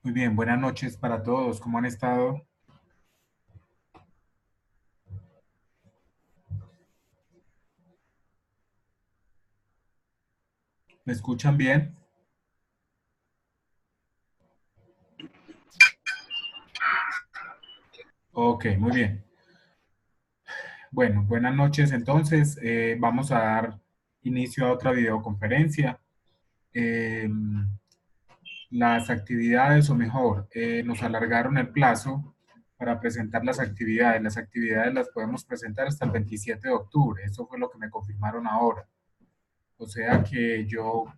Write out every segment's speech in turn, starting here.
Muy bien, buenas noches para todos. ¿Cómo han estado? ¿Me escuchan bien? Ok, muy bien. Bueno, buenas noches. Entonces, vamos a dar inicio a otra videoconferencia. Eh, las actividades, o mejor, nos alargaron el plazo para presentar las actividades. Las actividades las podemos presentar hasta el 27 de octubre. Eso fue lo que me confirmaron ahora. O sea que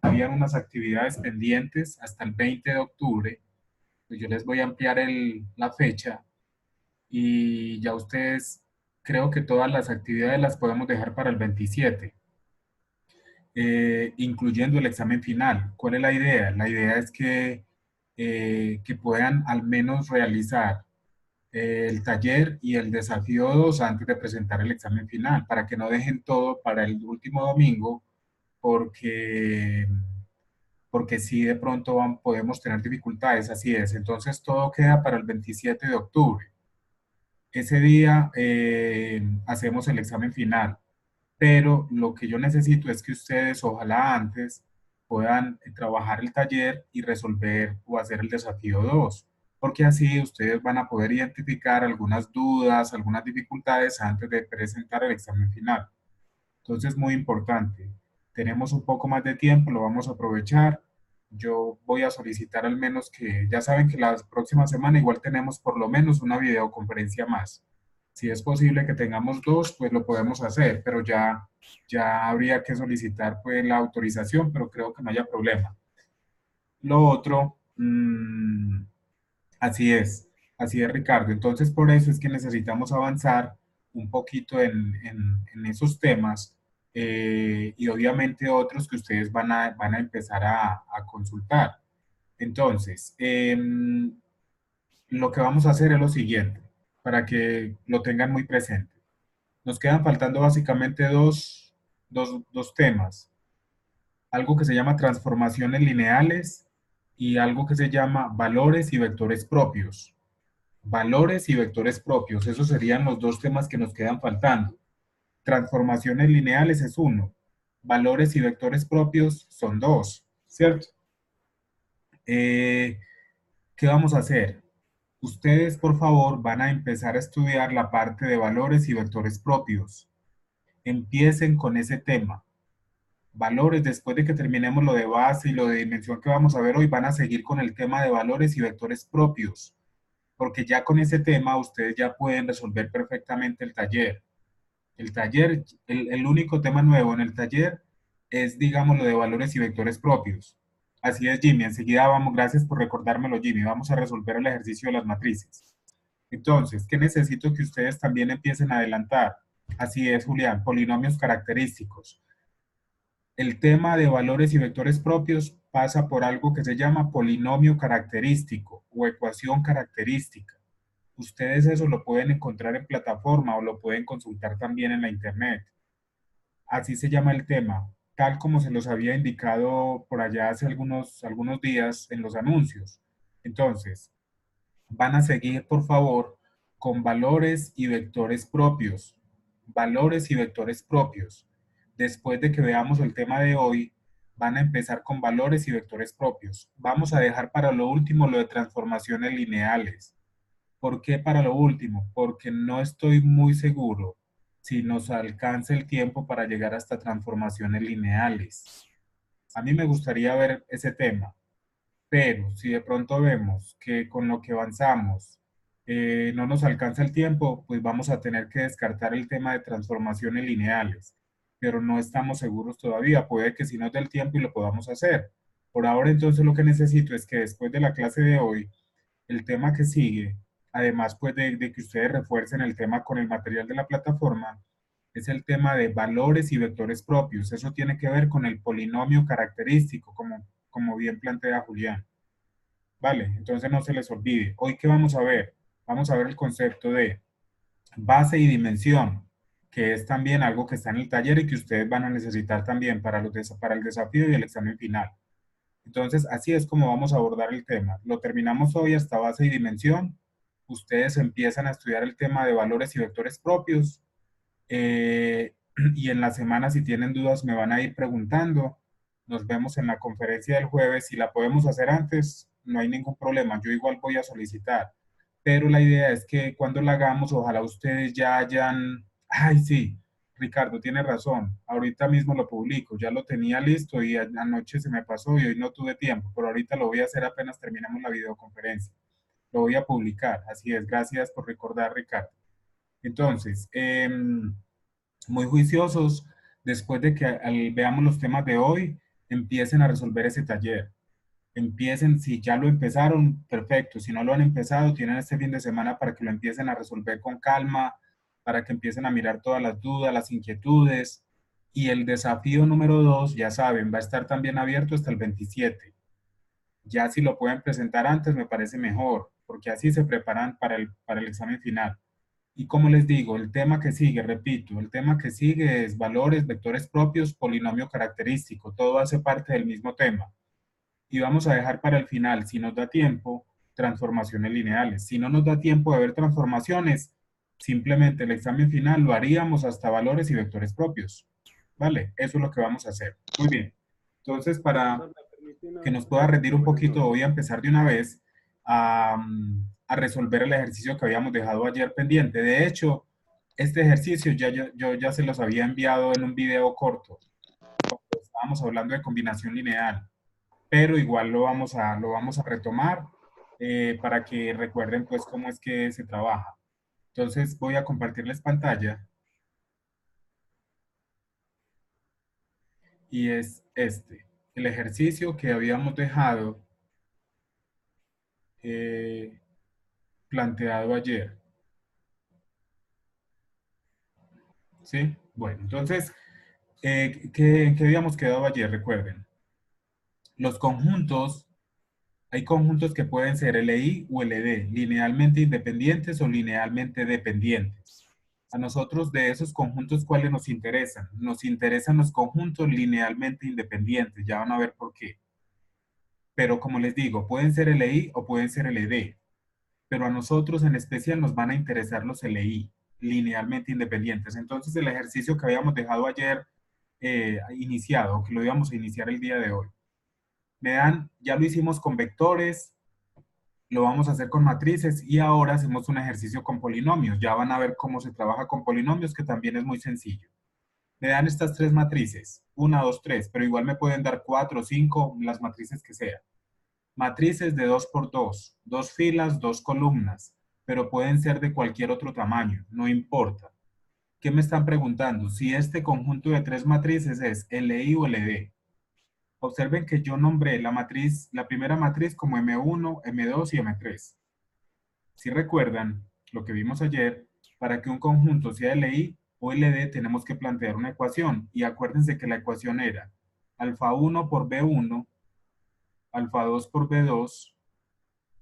había unas actividades pendientes hasta el 20 de octubre. Pues yo les voy a ampliar la fecha y ya ustedes, creo que todas las actividades las podemos dejar para el 27, incluyendo el examen final. ¿Cuál es la idea? La idea es que puedan al menos realizar el taller y el desafío 2 antes de presentar el examen final, para que no dejen todo para el último domingo, porque, porque si de pronto podemos tener dificultades, así es. Entonces todo queda para el 27 de octubre. Ese día hacemos el examen final, pero lo que yo necesito es que ustedes, ojalá antes, puedan trabajar el taller y resolver o hacer el desafío 2, porque así ustedes van a poder identificar algunas dudas, algunas dificultades antes de presentar el examen final. Entonces, muy importante. Tenemos un poco más de tiempo, lo vamos a aprovechar. Yo voy a solicitar al menos que, ya saben que la próxima semana igual tenemos por lo menos una videoconferencia más. Si es posible que tengamos dos, pues lo podemos hacer, pero ya habría que solicitar pues la autorización, pero creo que no haya problema. Lo otro, así es, Ricardo. Entonces, por eso es que necesitamos avanzar un poquito en esos temas y obviamente otros que ustedes van a empezar a consultar. Entonces, lo que vamos a hacer es lo siguiente, para que lo tengan muy presente. Nos quedan faltando básicamente dos temas, algo que se llama transformaciones lineales y algo que se llama valores y vectores propios. Valores y vectores propios, esos serían los dos temas que nos quedan faltando. Transformaciones lineales es uno, valores y vectores propios son dos, ¿cierto? Eh, ¿Qué vamos a hacer? Ustedes, por favor, van a empezar a estudiar la parte de valores y vectores propios. Empiecen con ese tema. Valores, después de que terminemos lo de base y lo de dimensión que vamos a ver hoy, van a seguir con el tema de valores y vectores propios, porque ya con ese tema ustedes ya pueden resolver perfectamente el taller. El único tema nuevo en el taller es, digamos, lo de valores y vectores propios. Así es, Jimmy. Enseguida vamos, gracias por recordármelo, Jimmy. Vamos a resolver el ejercicio de las matrices. Entonces, ¿qué necesito que ustedes también empiecen a adelantar? Así es, Julián, polinomios característicos. El tema de valores y vectores propios pasa por algo que se llama polinomio característico o ecuación característica. Ustedes eso lo pueden encontrar en plataforma o lo pueden consultar también en la internet. Así se llama el tema, tal como se los había indicado por allá hace algunos días en los anuncios. Entonces, van a seguir, por favor, con valores y vectores propios. Valores y vectores propios. Después de que veamos el tema de hoy, van a empezar con valores y vectores propios. Vamos a dejar para lo último lo de transformaciones lineales. ¿Por qué para lo último? Porque no estoy muy seguro si nos alcanza el tiempo para llegar hasta transformaciones lineales. A mí me gustaría ver ese tema, pero si de pronto vemos que con lo que avanzamos no nos alcanza el tiempo, pues vamos a tener que descartar el tema de transformaciones lineales, pero no estamos seguros todavía. Puede que si nos dé el tiempo y lo podamos hacer. Por ahora entonces lo que necesito es que después de la clase de hoy, el tema que sigue, además pues de que ustedes refuercen el tema con el material de la plataforma, es el tema de valores y vectores propios. Eso tiene que ver con el polinomio característico, como bien plantea Julián. Vale, entonces no se les olvide. Hoy, ¿qué vamos a ver? Vamos a ver el concepto de base y dimensión, que es también algo que está en el taller y que ustedes van a necesitar también para el desafío y el examen final. Entonces, así es como vamos a abordar el tema. Lo terminamos hoy hasta base y dimensión. Ustedes empiezan a estudiar el tema de valores y vectores propios. eh, y en la semana, si tienen dudas, me van a ir preguntando. Nos vemos en la conferencia del jueves. Si la podemos hacer antes, no hay ningún problema. Yo igual voy a solicitar. Pero la idea es que cuando la hagamos, ojalá ustedes ya hayan... Ay, sí, Ricardo, tiene razón. Ahorita mismo lo publico. Ya lo tenía listo y anoche se me pasó y hoy no tuve tiempo. Pero ahorita lo voy a hacer apenas terminemos la videoconferencia. Lo voy a publicar. Así es. Gracias por recordar, Ricardo. Entonces, muy juiciosos, después de que veamos los temas de hoy, empiecen a resolver ese taller. Empiecen, si ya lo empezaron, perfecto. Si no lo han empezado, tienen este fin de semana para que lo empiecen a resolver con calma, para que empiecen a mirar todas las dudas, las inquietudes. Y el desafío número 2, ya saben, va a estar también abierto hasta el 27. Ya si lo pueden presentar antes, me parece mejor, porque así se preparan para el examen final. Y como les digo, el tema que sigue, repito, el tema que sigue es valores, vectores propios, polinomio característico. Todo hace parte del mismo tema. Y vamos a dejar para el final, si nos da tiempo, transformaciones lineales. Si no nos da tiempo de ver transformaciones, simplemente el examen final lo haríamos hasta valores y vectores propios. ¿Vale? Eso es lo que vamos a hacer. Muy bien. Entonces, para que nos pueda rendir un poquito, voy a empezar de una vez a resolver el ejercicio que habíamos dejado ayer pendiente. De hecho, este ejercicio yo ya se los había enviado en un video corto. Estábamos hablando de combinación lineal, pero igual lo vamos a retomar para que recuerden pues cómo es que se trabaja. Entonces voy a compartirles pantalla y es este, el ejercicio que habíamos dejado eh, planteado ayer. ¿Sí? Bueno, entonces, en qué habíamos quedado ayer? Recuerden, los conjuntos, hay conjuntos que pueden ser LI o LD, linealmente independientes o linealmente dependientes. A nosotros de esos conjuntos, ¿cuáles nos interesan? Nos interesan los conjuntos linealmente independientes, ya van a ver por qué. Pero como les digo, pueden ser LI o pueden ser LD, pero a nosotros en especial nos van a interesar los LI, linealmente independientes. Entonces el ejercicio que habíamos dejado ayer iniciado, que lo íbamos a iniciar el día de hoy, me dan, ya lo hicimos con vectores, lo vamos a hacer con matrices y ahora hacemos un ejercicio con polinomios. Ya van a ver cómo se trabaja con polinomios, que también es muy sencillo. Me dan estas tres matrices, 1, 2, 3, pero igual me pueden dar 4, 5, las matrices que sean. Matrices de 2 por 2, dos filas, dos columnas, pero pueden ser de cualquier otro tamaño, no importa. ¿Qué me están preguntando? Si este conjunto de tres matrices es LI o LD. Observen que yo nombré la matriz, la primera matriz como M1, M2 y M3. Si recuerdan lo que vimos ayer, para que un conjunto sea LI o LD tenemos que plantear una ecuación. Y acuérdense que la ecuación era alfa 1 por B1, alfa 2 por B2,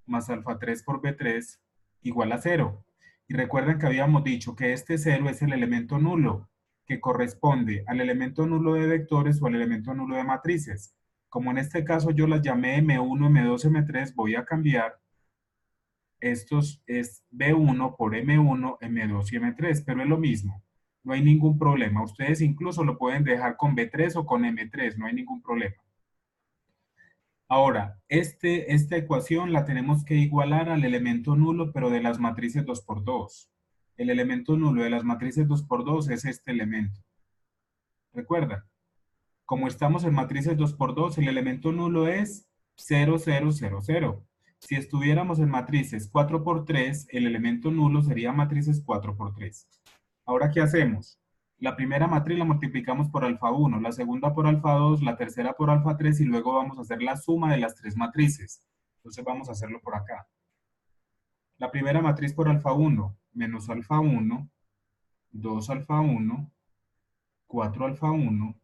más alfa 3 por B3 igual a 0. Y recuerden que habíamos dicho que este 0 es el elemento nulo, que corresponde al elemento nulo de vectores o al elemento nulo de matrices. Como en este caso yo las llamé M1, M2, M3, voy a cambiar. Estos es B1 por M1, M2 y M3, pero es lo mismo. No hay ningún problema. Ustedes incluso lo pueden dejar con B3 o con M3, no hay ningún problema. Ahora, esta ecuación la tenemos que igualar al elemento nulo, pero de las matrices 2 por 2. El elemento nulo de las matrices 2 por 2 es este elemento. ¿Recuerdan? Como estamos en matrices 2 por 2, el elemento nulo es 0, 0, 0, 0. Si estuviéramos en matrices 4 por 3, el elemento nulo sería matrices 4 por 3. Ahora, ¿qué hacemos? La primera matriz la multiplicamos por alfa 1, la segunda por alfa 2, la tercera por alfa 3 y luego vamos a hacer la suma de las tres matrices. Entonces vamos a hacerlo por acá. La primera matriz por alfa 1, menos alfa 1, 2 alfa 1, 4 alfa 1,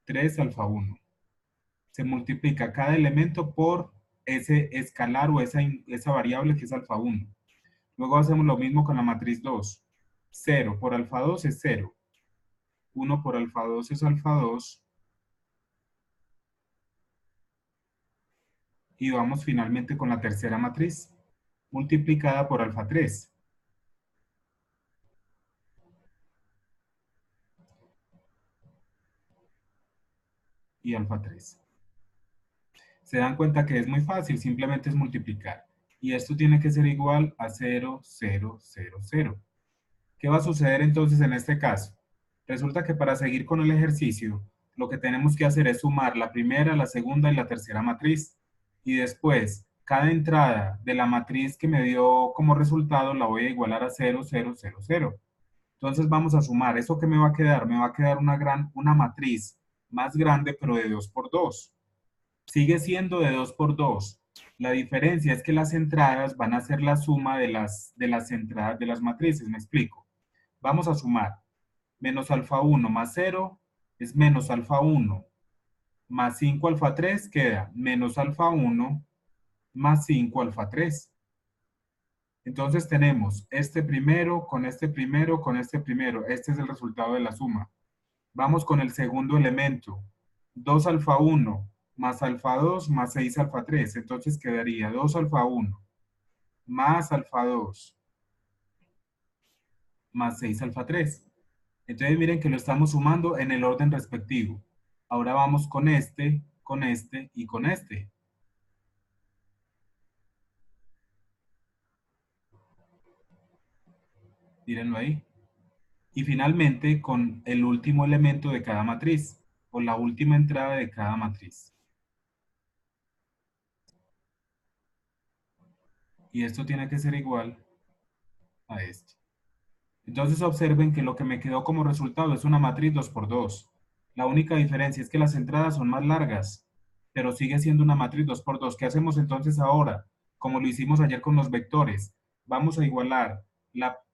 3 alfa 1. Se multiplica cada elemento por ese escalar o esa variable que es alfa 1. Luego hacemos lo mismo con la matriz 2. 0 por alfa 2 es 0. 1 por alfa 2 es alfa 2. Y vamos finalmente con la tercera matriz, multiplicada por alfa 3 y alfa 3. Se dan cuenta que es muy fácil, simplemente es multiplicar. Y esto tiene que ser igual a 0, 0, 0, 0. ¿Qué va a suceder entonces en este caso? Resulta que para seguir con el ejercicio, lo que tenemos que hacer es sumar la primera, la segunda y la tercera matriz. Y después, cada entrada de la matriz que me dio como resultado la voy a igualar a 0, 0, 0, 0. Entonces vamos a sumar. ¿Eso que me va a quedar? Me va a quedar una matriz más grande, pero de 2 por 2. Sigue siendo de 2 por 2. La diferencia es que las entradas van a ser la suma de las entradas de las matrices. Me explico. Vamos a sumar. Menos alfa 1 más 0 es menos alfa 1 más 5 alfa 3 queda menos alfa 1 más 5 alfa 3. Entonces tenemos este primero con este primero con este primero. Este es el resultado de la suma. Vamos con el segundo elemento. 2 alfa 1 más alfa 2 más 6 alfa 3. Entonces quedaría 2 alfa 1 más alfa 2 más 6 alfa 3. Entonces miren que lo estamos sumando en el orden respectivo. Ahora vamos con este y con este. Mírenlo ahí. Y finalmente con el último elemento de cada matriz, o la última entrada de cada matriz. Y esto tiene que ser igual a este. Entonces observen que lo que me quedó como resultado es una matriz 2 por 2. La única diferencia es que las entradas son más largas, pero sigue siendo una matriz 2 por 2. ¿Qué hacemos entonces ahora? Como lo hicimos ayer con los vectores. Vamos a igualar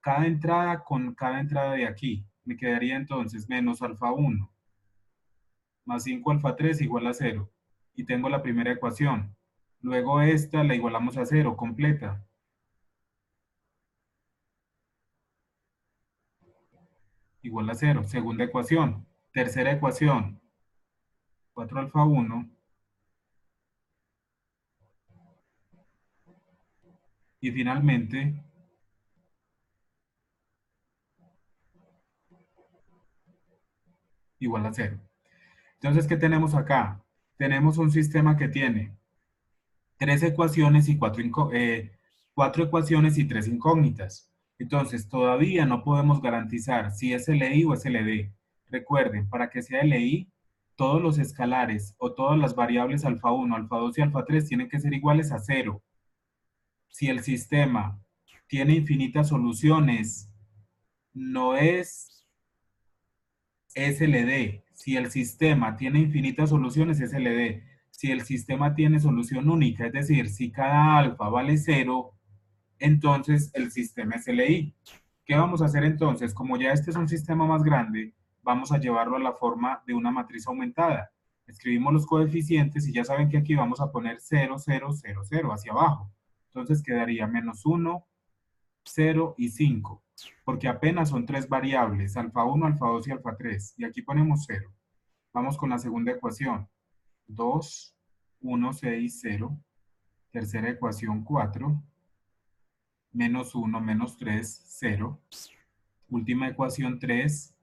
cada entrada con cada entrada de aquí. Me quedaría entonces menos alfa 1 más 5 alfa 3 igual a 0. Y tengo la primera ecuación. Luego esta la igualamos a 0, completa. Igual a 0. Segunda ecuación. Tercera ecuación. 4 alfa 1 y finalmente igual a 0. Entonces, ¿qué tenemos acá? Tenemos un sistema que tiene tres ecuaciones y cuatro ecuaciones y tres incógnitas. Entonces, todavía no podemos garantizar si es LI o es LD. Recuerden, para que sea LI, todos los escalares o todas las variables alfa 1, alfa 2 y alfa 3 tienen que ser iguales a 0. Si el sistema tiene infinitas soluciones, no es SLD. Si el sistema tiene infinitas soluciones, es LD. Si el sistema tiene solución única, es decir, si cada alfa vale 0, entonces el sistema es LI. ¿Qué vamos a hacer entonces? Como ya este es un sistema más grande, vamos a llevarlo a la forma de una matriz aumentada. Escribimos los coeficientes y ya saben que aquí vamos a poner 0, 0, 0, 0 hacia abajo. Entonces quedaría menos 1, 0 y 5, porque apenas son tres variables, alfa 1, alfa 2 y alfa 3, y aquí ponemos 0. Vamos con la segunda ecuación, 2, 1, 6, 0, tercera ecuación 4, menos 1, menos 3, 0, última ecuación 3,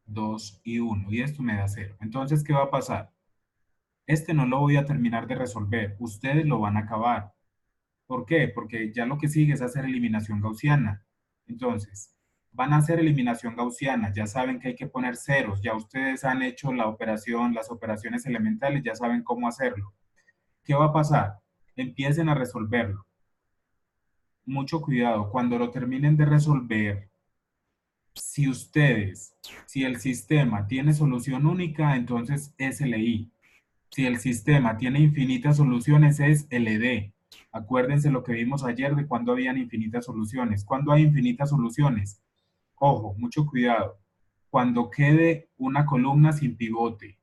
2 y 1, y esto me da 0. Entonces, ¿qué va a pasar? Este no lo voy a terminar de resolver, ustedes lo van a acabar. ¿Por qué? Porque ya lo que sigue es hacer eliminación gaussiana. Entonces, van a hacer eliminación gaussiana, ya saben que hay que poner ceros, ya ustedes han hecho la operación, las operaciones elementales, ya saben cómo hacerlo. ¿Qué va a pasar? Empiecen a resolverlo. Mucho cuidado, cuando lo terminen de resolver, si el sistema tiene solución única, entonces es LI. Si el sistema tiene infinitas soluciones, es LD. Acuérdense lo que vimos ayer de cuando habían infinitas soluciones. ¿Cuándo hay infinitas soluciones? Ojo, mucho cuidado. Cuando quede una columna sin pivote.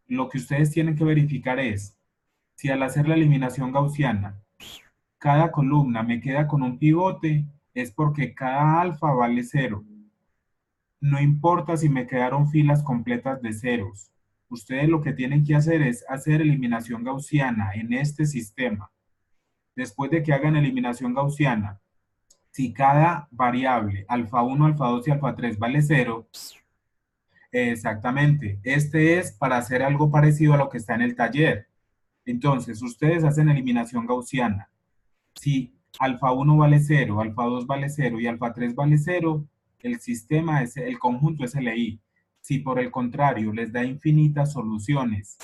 Lo que ustedes tienen que verificar es si al hacer la eliminación gaussiana, cada columna me queda con un pivote, es porque cada alfa vale 0. No importa si me quedaron filas completas de ceros. Ustedes lo que tienen que hacer es hacer eliminación gaussiana en este sistema. Después de que hagan eliminación gaussiana, si cada variable, alfa 1, alfa 2 y alfa 3 vale cero, exactamente, este es para hacer algo parecido a lo que está en el taller. Entonces, ustedes hacen eliminación gaussiana. Si alfa 1 vale cero, alfa 2 vale cero y alfa 3 vale cero, el sistema es, el conjunto es LI. Si por el contrario les da infinitas soluciones,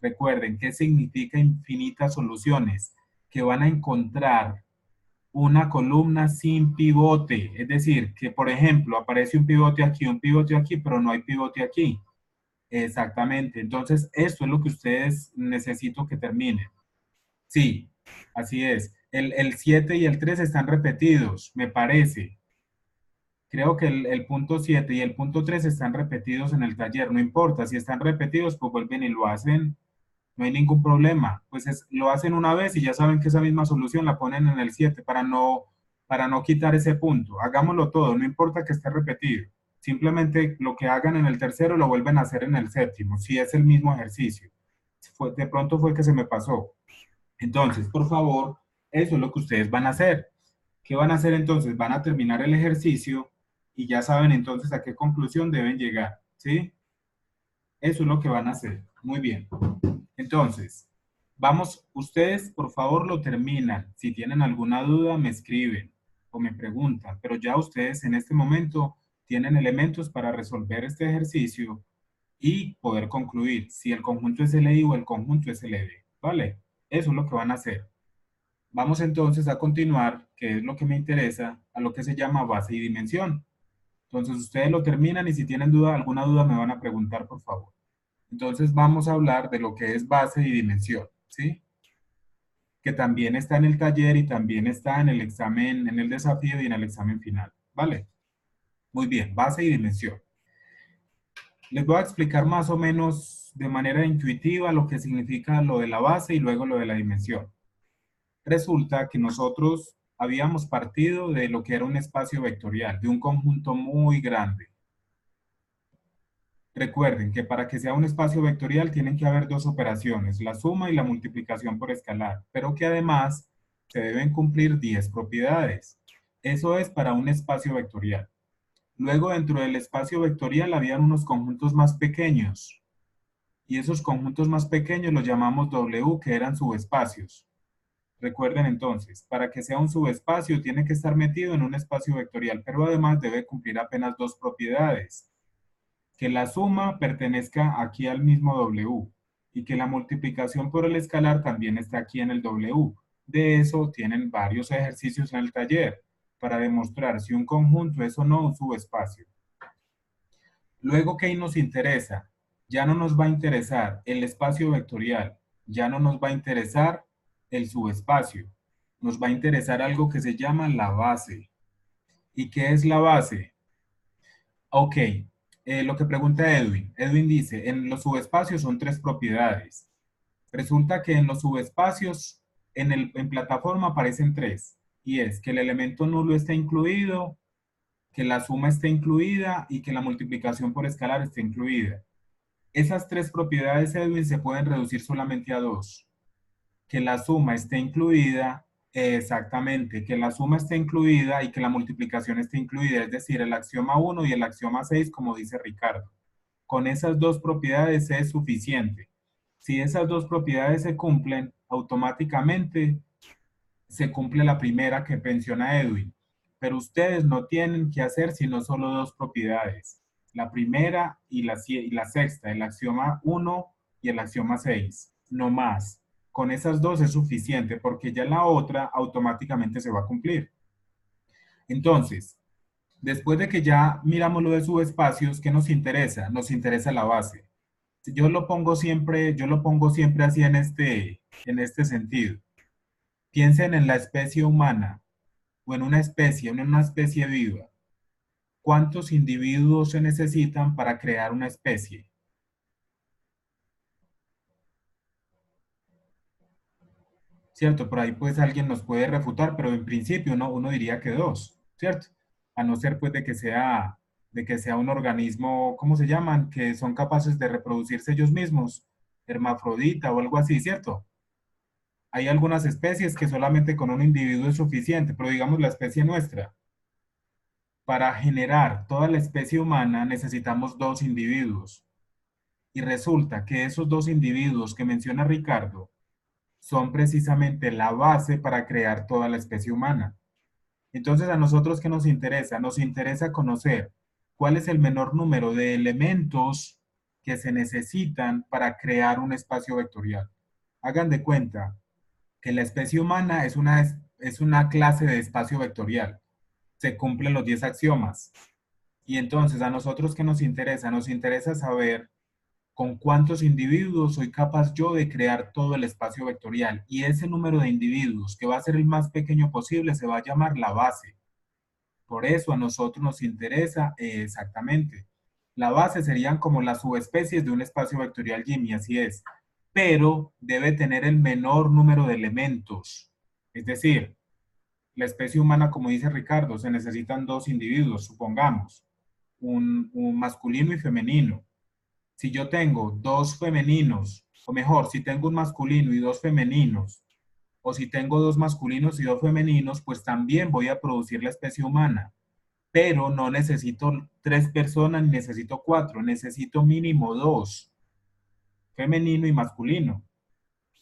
recuerden, ¿qué significa infinitas soluciones? Que van a encontrar una columna sin pivote. Es decir, que por ejemplo aparece un pivote aquí, pero no hay pivote aquí. Exactamente. Entonces, esto es lo que ustedes necesito que terminen. Sí, así es. El 7 y el 3 están repetidos, me parece. Creo que el punto 7 y el punto 3 están repetidos en el taller. No importa, si están repetidos, pues vuelven y lo hacen. No hay ningún problema. Pues lo hacen una vez y ya saben que esa misma solución la ponen en el 7 para no quitar ese punto. Hagámoslo todo, no importa que esté repetido. Simplemente lo que hagan en el tercero lo vuelven a hacer en el séptimo, si es el mismo ejercicio. De pronto fue que se me pasó. Entonces, por favor, eso es lo que ustedes van a hacer. ¿Qué van a hacer entonces? Van a terminar el ejercicio y ya saben entonces a qué conclusión deben llegar, ¿sí? Eso es lo que van a hacer. Muy bien. Entonces, vamos, ustedes por favor lo terminan. Si tienen alguna duda, me escriben o me preguntan, pero ya ustedes en este momento tienen elementos para resolver este ejercicio y poder concluir si el conjunto es LI o el conjunto es LD, ¿vale? Eso es lo que van a hacer. Vamos entonces a continuar, que es lo que me interesa, a lo que se llama base y dimensión. Entonces ustedes lo terminan y si tienen duda, alguna duda me van a preguntar, por favor. Entonces vamos a hablar de lo que es base y dimensión, ¿sí? Que también está en el taller y también está en el examen, en el desafío y en el examen final, ¿vale? Muy bien, base y dimensión. Les voy a explicar más o menos de manera intuitiva lo que significa lo de la base y luego lo de la dimensión. Resulta que nosotros habíamos partido de lo que era un espacio vectorial, de un conjunto muy grande. Recuerden que para que sea un espacio vectorial tienen que haber dos operaciones, la suma y la multiplicación por escalar, pero que además se deben cumplir 10 propiedades. Eso es para un espacio vectorial. Luego dentro del espacio vectorial habían unos conjuntos más pequeños y esos conjuntos más pequeños los llamamos W, que eran subespacios. Recuerden entonces, para que sea un subespacio tiene que estar metido en un espacio vectorial, pero además debe cumplir apenas dos propiedades. Que la suma pertenezca aquí al mismo W y que la multiplicación por el escalar también está aquí en el W. De eso tienen varios ejercicios en el taller para demostrar si un conjunto es o no un subespacio. Luego, ¿qué nos interesa? Ya no nos va a interesar el espacio vectorial, ya no nos va a interesar el subespacio. Nos va a interesar algo que se llama la base. ¿Y qué es la base? Ok, lo que pregunta Edwin. Edwin dice, en los subespacios son tres propiedades. Resulta que en los subespacios, en plataforma aparecen tres. Y es que el elemento nulo está incluido, que la suma esté incluida y que la multiplicación por escalar esté incluida. Esas tres propiedades, Edwin, se pueden reducir solamente a dos. Que la suma esté incluida, exactamente, que la suma esté incluida y que la multiplicación esté incluida, es decir, el axioma 1 y el axioma 6, como dice Ricardo. Con esas dos propiedades es suficiente. Si esas dos propiedades se cumplen, automáticamente se cumple la primera que menciona Edwin. Pero ustedes no tienen que hacer sino solo dos propiedades. La primera y la sexta, el axioma 1 y el axioma 6. No más. Con esas dos es suficiente porque ya la otra automáticamente se va a cumplir. Entonces, después de que ya miramos lo de subespacios, ¿qué nos interesa? Nos interesa la base. Yo lo pongo siempre así en este sentido. Piensen en la especie humana o en una especie viva. ¿Cuántos individuos se necesitan para crear una especie? ¿Cierto? Por ahí pues alguien nos puede refutar, pero en principio uno diría que dos, ¿cierto? A no ser pues de que sea de que sea un organismo, ¿cómo se llaman? Que son capaces de reproducirse ellos mismos, hermafrodita o algo así, ¿cierto? Hay algunas especies que solamente con un individuo es suficiente, pero digamos la especie nuestra. Para generar toda la especie humana necesitamos dos individuos. Y resulta que esos dos individuos que menciona Ricardo son precisamente la base para crear toda la especie humana. Entonces, ¿a nosotros qué nos interesa? Nos interesa conocer cuál es el menor número de elementos que se necesitan para crear un espacio vectorial. Hagan de cuenta que la especie humana es una clase de espacio vectorial. Se cumplen los 10 axiomas. Y entonces, ¿a nosotros qué nos interesa? Nos interesa saber con cuántos individuos soy capaz yo de crear todo el espacio vectorial. Y ese número de individuos, que va a ser el más pequeño posible, se va a llamar la base. Por eso a nosotros nos interesa exactamente. La base serían como las subespecies de un espacio vectorial Jimmy, así es. Pero debe tener el menor número de elementos. Es decir, la especie humana, como dice Ricardo, se necesitan dos individuos, supongamos, un masculino y femenino. Si yo tengo dos femeninos, o mejor, si tengo un masculino y dos femeninos, o si tengo dos masculinos y dos femeninos, pues también voy a producir la especie humana. Pero no necesito tres personas, ni necesito cuatro, necesito mínimo dos, femenino y masculino.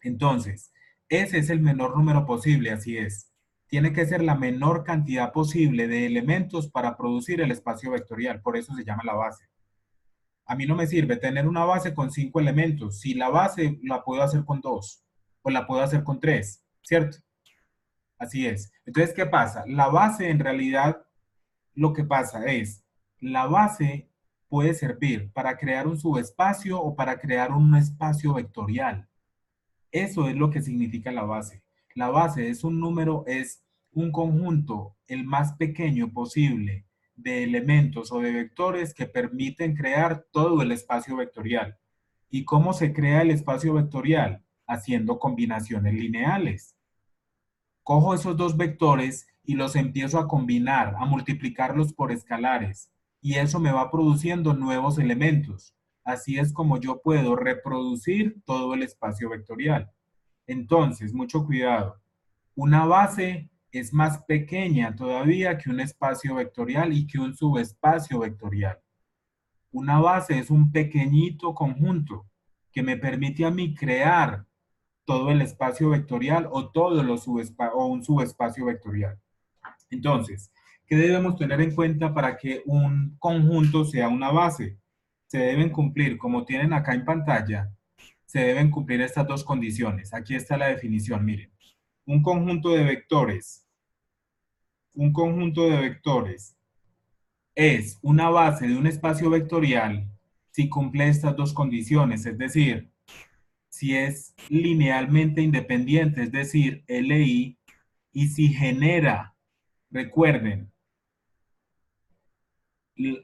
Entonces, ese es el menor número posible, así es. Tiene que ser la menor cantidad posible de elementos para producir el espacio vectorial, por eso se llama la base. A mí no me sirve tener una base con 5 elementos, si la base la puedo hacer con 2 o la puedo hacer con 3, ¿cierto? Así es. Entonces, ¿qué pasa? La base en realidad lo que pasa es, la base puede servir para crear un subespacio o para crear un espacio vectorial. Eso es lo que significa la base. La base es un número, es un conjunto el más pequeño posible de elementos o de vectores que permiten crear todo el espacio vectorial. ¿Y cómo se crea el espacio vectorial? Haciendo combinaciones lineales. Cojo esos dos vectores y los empiezo a combinar, a multiplicarlos por escalares, y eso me va produciendo nuevos elementos. Así es como yo puedo reproducir todo el espacio vectorial. Entonces, mucho cuidado. Una base es más pequeña todavía que un espacio vectorial y que un subespacio vectorial. Una base es un pequeñito conjunto que me permite a mí crear todo el espacio vectorial o todo o un subespacio vectorial. Entonces, ¿qué debemos tener en cuenta para que un conjunto sea una base? Se deben cumplir, como tienen acá en pantalla, se deben cumplir estas dos condiciones. Aquí está la definición, miren. Un conjunto de vectores, un conjunto de vectores es una base de un espacio vectorial si cumple estas dos condiciones, es decir, si es linealmente independiente, es decir, LI, y si genera, recuerden,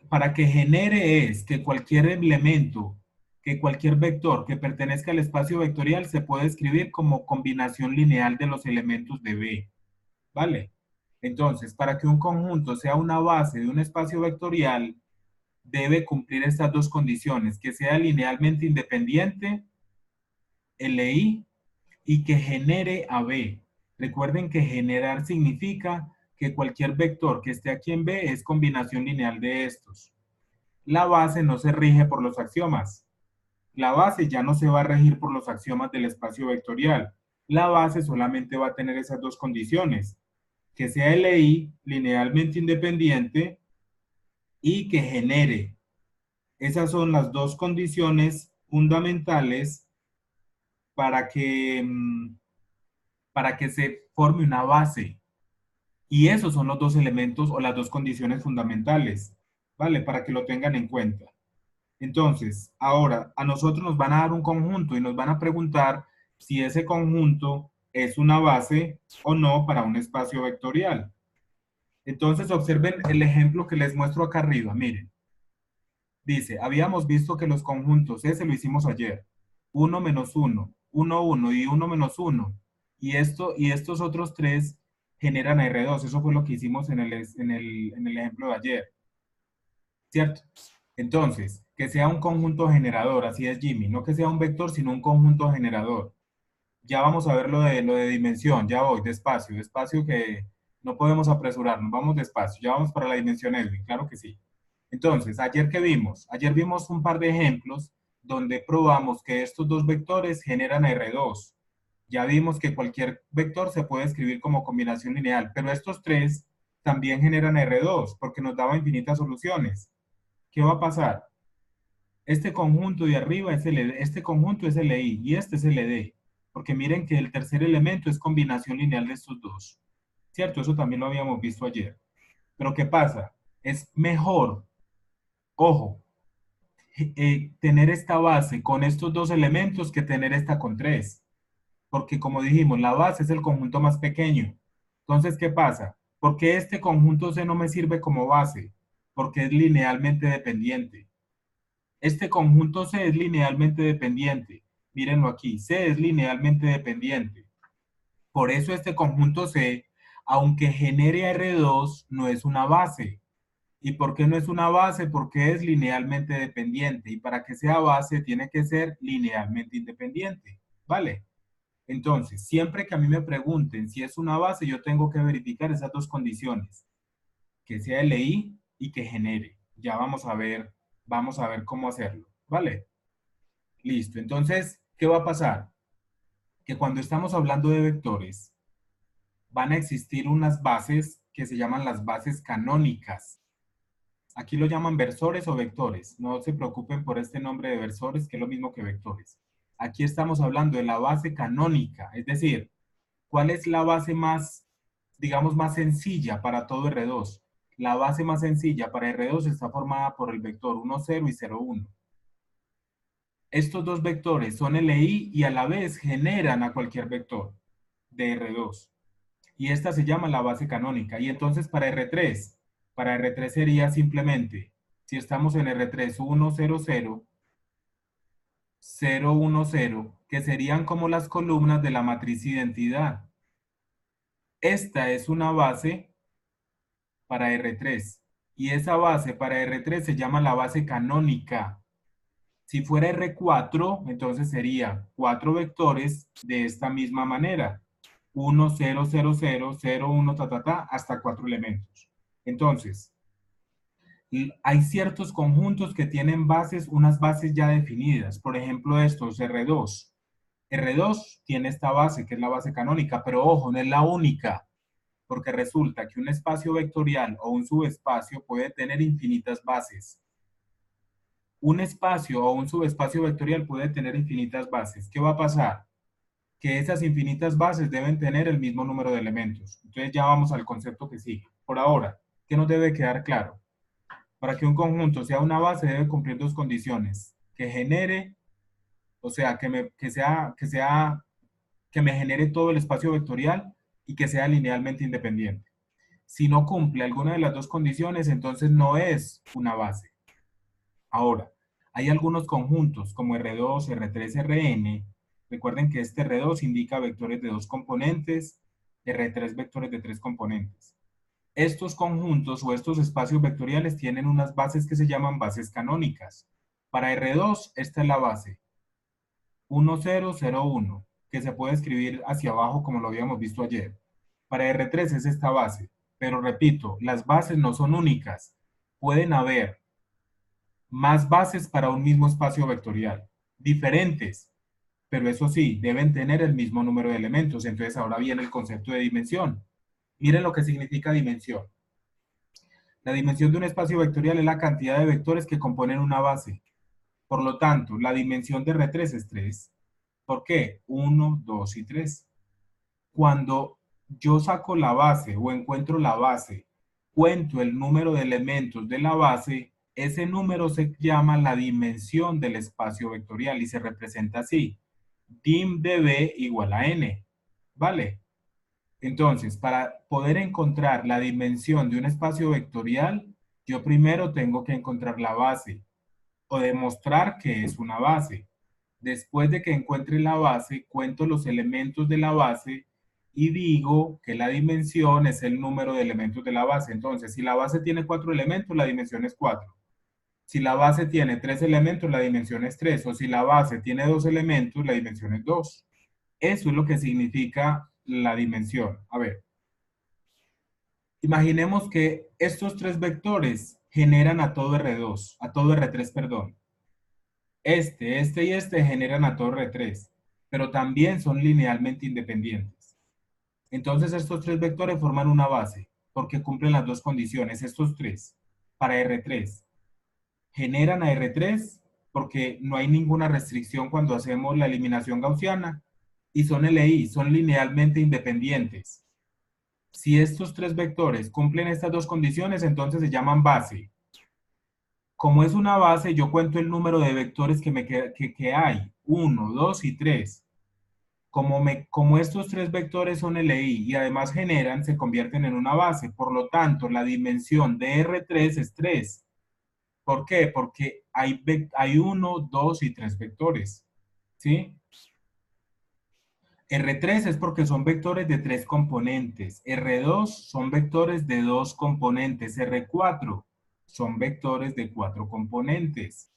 para que genere es que cualquier elemento, que cualquier vector que pertenezca al espacio vectorial se puede escribir como combinación lineal de los elementos de B, ¿vale? Entonces, para que un conjunto sea una base de un espacio vectorial, debe cumplir estas dos condiciones, que sea linealmente independiente, LI, y que genere a B. Recuerden que generar significa que cualquier vector que esté aquí en B es combinación lineal de estos. La base no se rige por los axiomas. La base ya no se va a regir por los axiomas del espacio vectorial. La base solamente va a tener esas dos condiciones, que sea LI linealmente independiente y que genere. Esas son las dos condiciones fundamentales para que, para que se forme una base. Y esos son los dos elementos o las dos condiciones fundamentales, ¿vale? Para que lo tengan en cuenta. Entonces, ahora a nosotros nos van a dar un conjunto y nos van a preguntar si ese conjunto es una base o no para un espacio vectorial. Entonces, observen el ejemplo que les muestro acá arriba. Miren, dice, habíamos visto que los conjuntos, ese lo hicimos ayer, uno menos uno, uno, 1 y uno menos uno. Y estos otros tres generan R2. Eso fue lo que hicimos en el ejemplo de ayer. ¿cierto? Entonces, que sea un conjunto generador, así es Jimmy, no que sea un vector, sino un conjunto generador. Ya vamos a ver lo de dimensión, ya voy, despacio, despacio que no podemos apresurarnos, vamos despacio, ya vamos para la dimensión Edwin, claro que sí. Entonces, ayer que vimos, ayer vimos un par de ejemplos donde probamos que estos dos vectores generan R2. Ya vimos que cualquier vector se puede escribir como combinación lineal, pero estos tres también generan R2 porque nos daba infinitas soluciones. ¿Qué va a pasar? Este conjunto de arriba es LD, este conjunto es LI y este es LD, porque miren que el tercer elemento es combinación lineal de estos dos. ¿Cierto? Eso también lo habíamos visto ayer. Pero ¿qué pasa? Es mejor, ojo, tener esta base con estos dos elementos que tener esta con tres. Porque como dijimos, la base es el conjunto más pequeño. Entonces, ¿qué pasa? ¿Por qué este conjunto C no me sirve como base? Porque es linealmente dependiente. Este conjunto C es linealmente dependiente. Mírenlo aquí, C es linealmente dependiente. Por eso este conjunto C, aunque genere R2, no es una base. ¿Y por qué no es una base? Porque es linealmente dependiente. Y para que sea base, tiene que ser linealmente independiente. ¿Vale? Entonces, siempre que a mí me pregunten si es una base, yo tengo que verificar esas dos condiciones. Que sea LI y que genere. Ya vamos a ver cómo hacerlo. ¿Vale? Listo. Entonces, ¿qué va a pasar? Que cuando estamos hablando de vectores, van a existir unas bases que se llaman las bases canónicas. Aquí lo llaman versores o vectores. No se preocupen por este nombre de versores, que es lo mismo que vectores. Aquí estamos hablando de la base canónica, es decir, ¿cuál es la base más, digamos, más sencilla para todo R2? La base más sencilla para R2 está formada por el vector 1, 0 y 0, 1. Estos dos vectores son LI y a la vez generan a cualquier vector de R2. Y esta se llama la base canónica. Y entonces para R3 sería simplemente, si estamos en R3 1, 0, 0, 0, 1, 0, que serían como las columnas de la matriz identidad. Esta es una base para R3. Y esa base para R3 se llama la base canónica. Si fuera R4, entonces sería 4 vectores de esta misma manera. 1, 0, 0, 0, 0, 1, ta, ta, ta, hasta 4 elementos. Entonces, hay ciertos conjuntos que tienen bases, unas bases ya definidas. Por ejemplo, estos R2. R2 tiene esta base, que es la base canónica, pero ojo, no es la única, porque resulta que un espacio vectorial o un subespacio puede tener infinitas bases. Un espacio o un subespacio vectorial puede tener infinitas bases. ¿Qué va a pasar? Que esas infinitas bases deben tener el mismo número de elementos. Entonces ya vamos al concepto que sigue. Por ahora, ¿qué nos debe quedar claro? Para que un conjunto sea una base debe cumplir dos condiciones. Que genere, o sea, que me genere todo el espacio vectorial y que sea linealmente independiente. Si no cumple alguna de las dos condiciones, entonces no es una base. Ahora, hay algunos conjuntos como R2, R3, Rn. Recuerden que este R2 indica vectores de dos componentes, R3 vectores de tres componentes. Estos conjuntos o estos espacios vectoriales tienen unas bases que se llaman bases canónicas. Para R2, esta es la base, 1, 0, 0, 1, que se puede escribir hacia abajo como lo habíamos visto ayer. Para R3 es esta base, pero repito, las bases no son únicas. Pueden haber más bases para un mismo espacio vectorial, diferentes, pero eso sí, deben tener el mismo número de elementos. Entonces ahora viene el concepto de dimensión. Miren lo que significa dimensión. La dimensión de un espacio vectorial es la cantidad de vectores que componen una base. Por lo tanto, la dimensión de R3 es 3. ¿Por qué? 1, 2 y 3. Cuando yo saco la base o encuentro la base, cuento el número de elementos de la base, ese número se llama la dimensión del espacio vectorial y se representa así. Dim de B igual a n. ¿Vale? Entonces, para poder encontrar la dimensión de un espacio vectorial, yo primero tengo que encontrar la base o demostrar que es una base. Después de que encuentre la base, cuento los elementos de la base y digo que la dimensión es el número de elementos de la base. Entonces, si la base tiene 4 elementos, la dimensión es 4. Si la base tiene 3 elementos, la dimensión es 3, o si la base tiene 2 elementos, la dimensión es 2. Eso es lo que significa la dimensión. A ver, imaginemos que estos tres vectores generan a todo R2, a todo R3, perdón. Este y este generan a todo R3, pero también son linealmente independientes. Entonces estos tres vectores forman una base, porque cumplen las dos condiciones, estos tres, para R3. Generan a R3 porque no hay ninguna restricción cuando hacemos la eliminación gaussiana, y son LI, son linealmente independientes. Si estos tres vectores cumplen estas dos condiciones, entonces se llaman base. Como es una base, yo cuento el número de vectores que hay, 1, 2 y 3. Como estos tres vectores son LI y además generan, se convierten en una base. Por lo tanto, la dimensión de R3 es 3. ¿Por qué? Porque hay 1, 2 y 3 vectores. ¿Sí? R3 es porque son vectores de 3 componentes. R2 son vectores de 2 componentes. R4 son vectores de 4 componentes.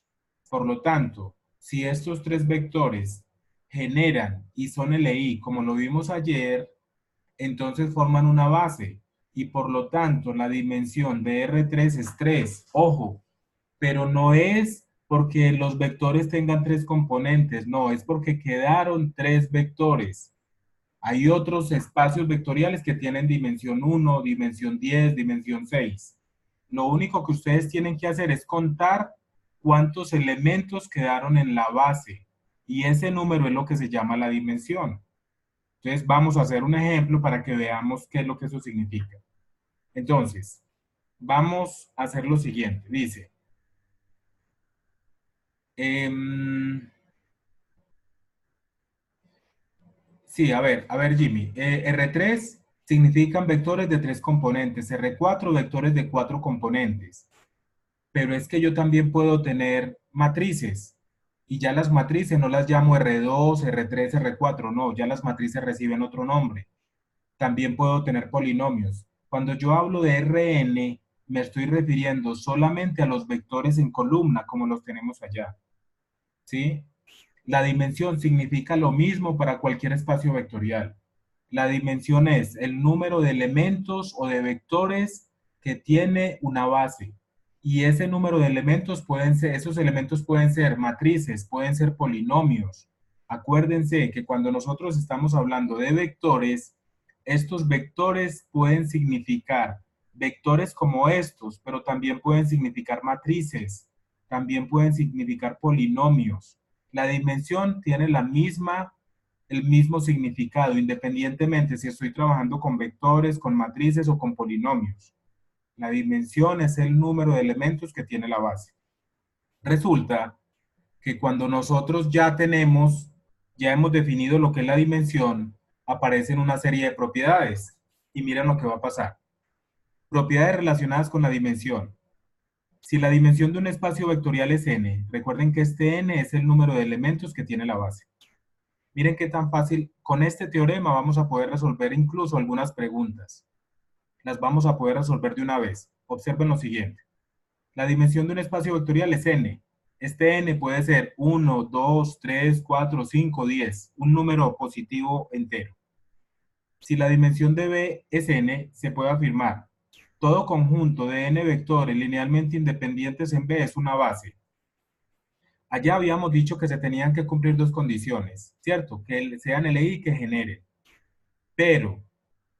Por lo tanto, si estos tres vectores generan y son LI, como lo vimos ayer, entonces forman una base. Y por lo tanto, la dimensión de R3 es 3. Ojo, pero no es porque los vectores tengan 3 componentes. No, es porque quedaron 3 vectores. Hay otros espacios vectoriales que tienen dimensión 1, dimensión 10, dimensión 6. Lo único que ustedes tienen que hacer es contar cuántos elementos quedaron en la base. Y ese número es lo que se llama la dimensión. Entonces vamos a hacer un ejemplo para que veamos qué es lo que eso significa. Entonces, vamos a hacer lo siguiente. Dice, sí, a ver, Jimmy. R3 significan vectores de 3 componentes, R4 vectores de 4 componentes. Pero es que yo también puedo tener matrices. Y ya las matrices no las llamo R2, R3, R4, no, ya las matrices reciben otro nombre. También puedo tener polinomios. Cuando yo hablo de Rn, me estoy refiriendo solamente a los vectores en columna, como los tenemos allá. ¿Sí? La dimensión significa lo mismo para cualquier espacio vectorial. La dimensión es el número de elementos o de vectores que tiene una base. Y ese número de elementos esos elementos pueden ser matrices, pueden ser polinomios. Acuérdense que cuando nosotros estamos hablando de vectores, estos vectores pueden significar vectores como estos, pero también pueden significar matrices, también pueden significar polinomios. La dimensión tiene el mismo significado, independientemente si estoy trabajando con vectores, con matrices o con polinomios. La dimensión es el número de elementos que tiene la base. Resulta que cuando nosotros ya hemos definido lo que es la dimensión, aparecen una serie de propiedades. Y miren lo que va a pasar. Propiedades relacionadas con la dimensión. Si la dimensión de un espacio vectorial es n, recuerden que este n es el número de elementos que tiene la base. Miren qué tan fácil, con este teorema vamos a poder resolver incluso algunas preguntas. Las vamos a poder resolver de una vez. Observen lo siguiente. La dimensión de un espacio vectorial es n. Este n puede ser 1, 2, 3, 4, 5, 10, un número positivo entero. Si la dimensión de B es n, se puede afirmar, todo conjunto de n vectores linealmente independientes en B es una base. Allá habíamos dicho que se tenían que cumplir dos condiciones, ¿cierto? Que sean LI y que generen. Pero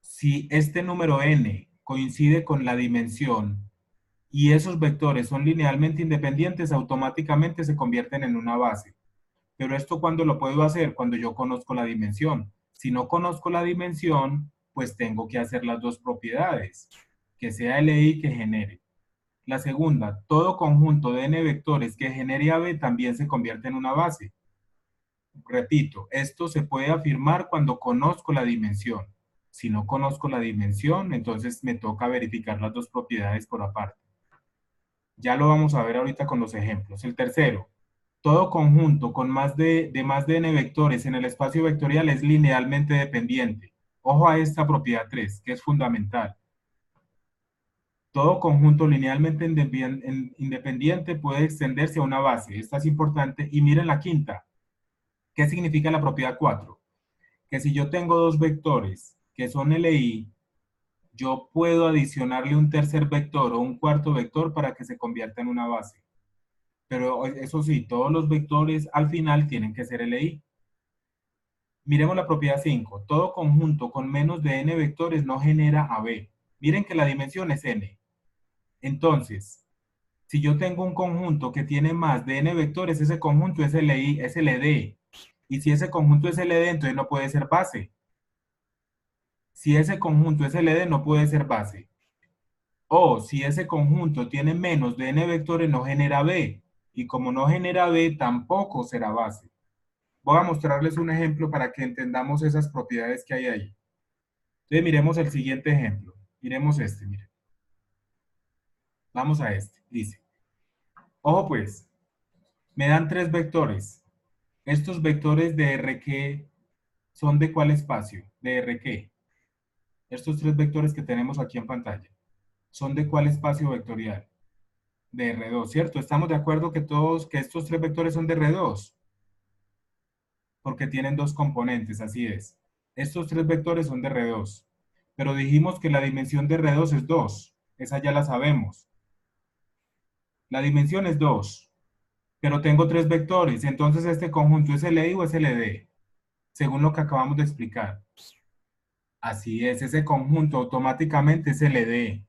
si este número n coincide con la dimensión y esos vectores son linealmente independientes, automáticamente se convierten en una base. Pero esto, ¿cuándo lo puedo hacer? Cuando yo conozco la dimensión. Si no conozco la dimensión, pues tengo que hacer las dos propiedades, que sea LI y que genere. La segunda, todo conjunto de n vectores que genere a B también se convierte en una base. Repito, esto se puede afirmar cuando conozco la dimensión. Si no conozco la dimensión, entonces me toca verificar las dos propiedades por aparte. Ya lo vamos a ver ahorita con los ejemplos. El tercero, todo conjunto con más de n vectores en el espacio vectorial es linealmente dependiente. Ojo a esta propiedad 3, que es fundamental. Todo conjunto linealmente independiente puede extenderse a una base. Esta es importante. Y miren la quinta. ¿Qué significa la propiedad 4? Que si yo tengo dos vectores que son LI, yo puedo adicionarle un tercer vector o un cuarto vector para que se convierta en una base. Pero eso sí, todos los vectores al final tienen que ser LI. Miremos la propiedad 5. Todo conjunto con menos de n vectores no genera AB. Miren que la dimensión es n. Entonces, si yo tengo un conjunto que tiene más de n vectores, ese conjunto es LI, es LD. Y si ese conjunto es LD, entonces no puede ser base. Si ese conjunto es LD, no puede ser base. O si ese conjunto tiene menos de n vectores, no genera B. Y como no genera B, tampoco será base. Voy a mostrarles un ejemplo para que entendamos esas propiedades que hay ahí. Entonces miremos el siguiente ejemplo. Miremos este, miren. Vamos a este. Dice, ojo pues, me dan tres vectores. Estos vectores de RQ son ¿de cuál espacio? De RQ. Estos tres vectores que tenemos aquí en pantalla. ¿Son de cuál espacio vectorial? De R2, ¿cierto? Estamos de acuerdo que que estos tres vectores son de R2, porque tienen dos componentes, así es. Estos tres vectores son de R2, pero dijimos que la dimensión de R2 es 2, esa ya la sabemos. La dimensión es 2, pero tengo tres vectores, entonces este conjunto ¿es LI o es LD? Según lo que acabamos de explicar. Así es, ese conjunto automáticamente es LD.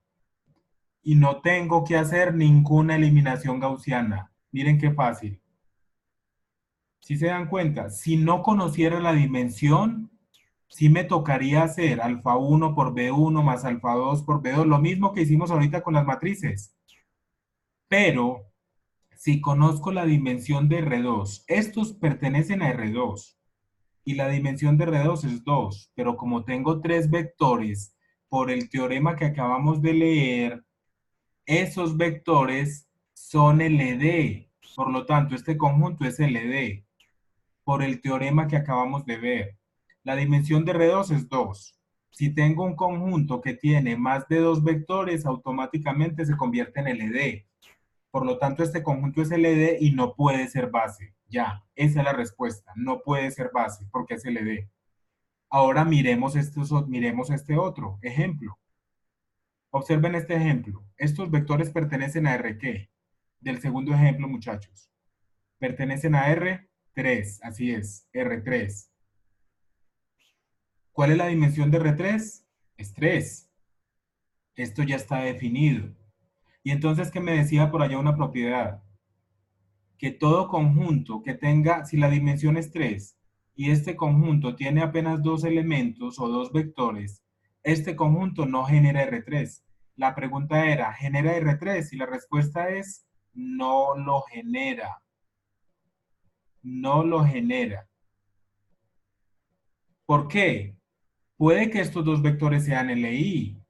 Y no tengo que hacer ninguna eliminación gaussiana. Miren qué fácil. Si se dan cuenta, si no conociera la dimensión, sí me tocaría hacer alfa 1 por B1 más alfa 2 por B2, lo mismo que hicimos ahorita con las matrices. Pero si conozco la dimensión de R2, estos pertenecen a R2 y la dimensión de R2 es 2, pero como tengo tres vectores por el teorema que acabamos de leer, esos vectores son LD. Por lo tanto, este conjunto es LD por el teorema que acabamos de ver. La dimensión de R2 es 2. Si tengo un conjunto que tiene más de dos vectores, automáticamente se convierte en LD. Por lo tanto, este conjunto es LD y no puede ser base. Ya, esa es la respuesta. No puede ser base porque es LD. Ahora miremos este otro ejemplo. Observen este ejemplo. Estos vectores pertenecen a RQ. Del segundo ejemplo, muchachos. Pertenecen a R3. Así es, R3. ¿Cuál es la dimensión de R3? Es 3. Esto ya está definido. Y entonces, ¿qué me decía por allá una propiedad? Que todo conjunto que tenga, si la dimensión es 3 y este conjunto tiene apenas dos elementos o dos vectores, este conjunto no genera R3. La pregunta era, ¿genera R3? Y la respuesta es, no lo genera. No lo genera. ¿Por qué? Puede que estos dos vectores sean LI,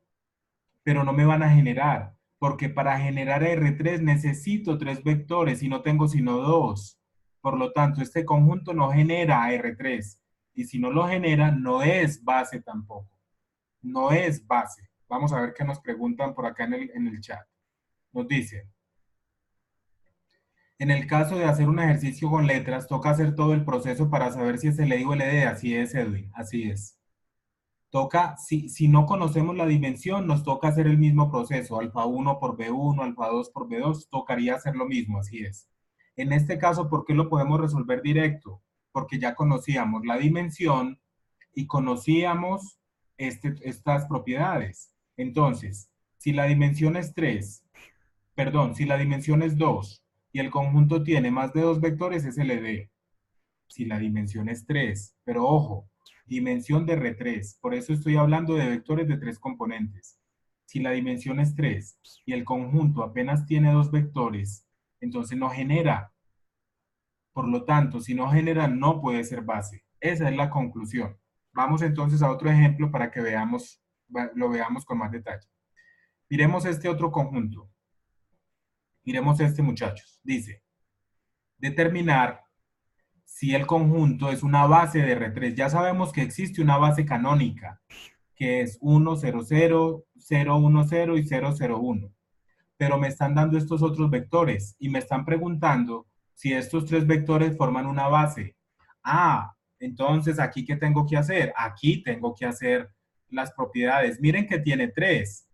pero no me van a generar, porque para generar R3 necesito tres vectores y no tengo sino dos. Por lo tanto, este conjunto no genera R3. Y si no lo genera, no es base tampoco. No es base. Vamos a ver qué nos preguntan por acá en el chat. Nos dicen, en el caso de hacer un ejercicio con letras, toca hacer todo el proceso para saber si es LI o LD. Así es, Edwin, así es. Toca, si no conocemos la dimensión, nos toca hacer el mismo proceso, alfa 1 por B1, alfa 2 por B2, tocaría hacer lo mismo, así es. En este caso, ¿por qué lo podemos resolver directo? Porque ya conocíamos la dimensión y conocíamos estas propiedades. Entonces, si la dimensión es 3, perdón, si la dimensión es 2 y el conjunto tiene más de dos vectores, es LD. Si la dimensión es 3, pero ojo, dimensión de R3, por eso estoy hablando de vectores de tres componentes. Si la dimensión es 3 y el conjunto apenas tiene dos vectores, entonces no genera. Por lo tanto, si no genera, no puede ser base. Esa es la conclusión. Vamos entonces a otro ejemplo para que lo veamos con más detalle. Miremos este otro conjunto. Miremos este, muchachos. Dice, determinar si el conjunto es una base de R3. Ya sabemos que existe una base canónica, que es 1, 0, 0, 0, 1, 0 y 0, 0, 1. Pero me están dando estos otros vectores y me están preguntando si estos tres vectores forman una base. Ah, entonces aquí ¿qué tengo que hacer? Aquí tengo que hacer las propiedades. Miren que tiene tres,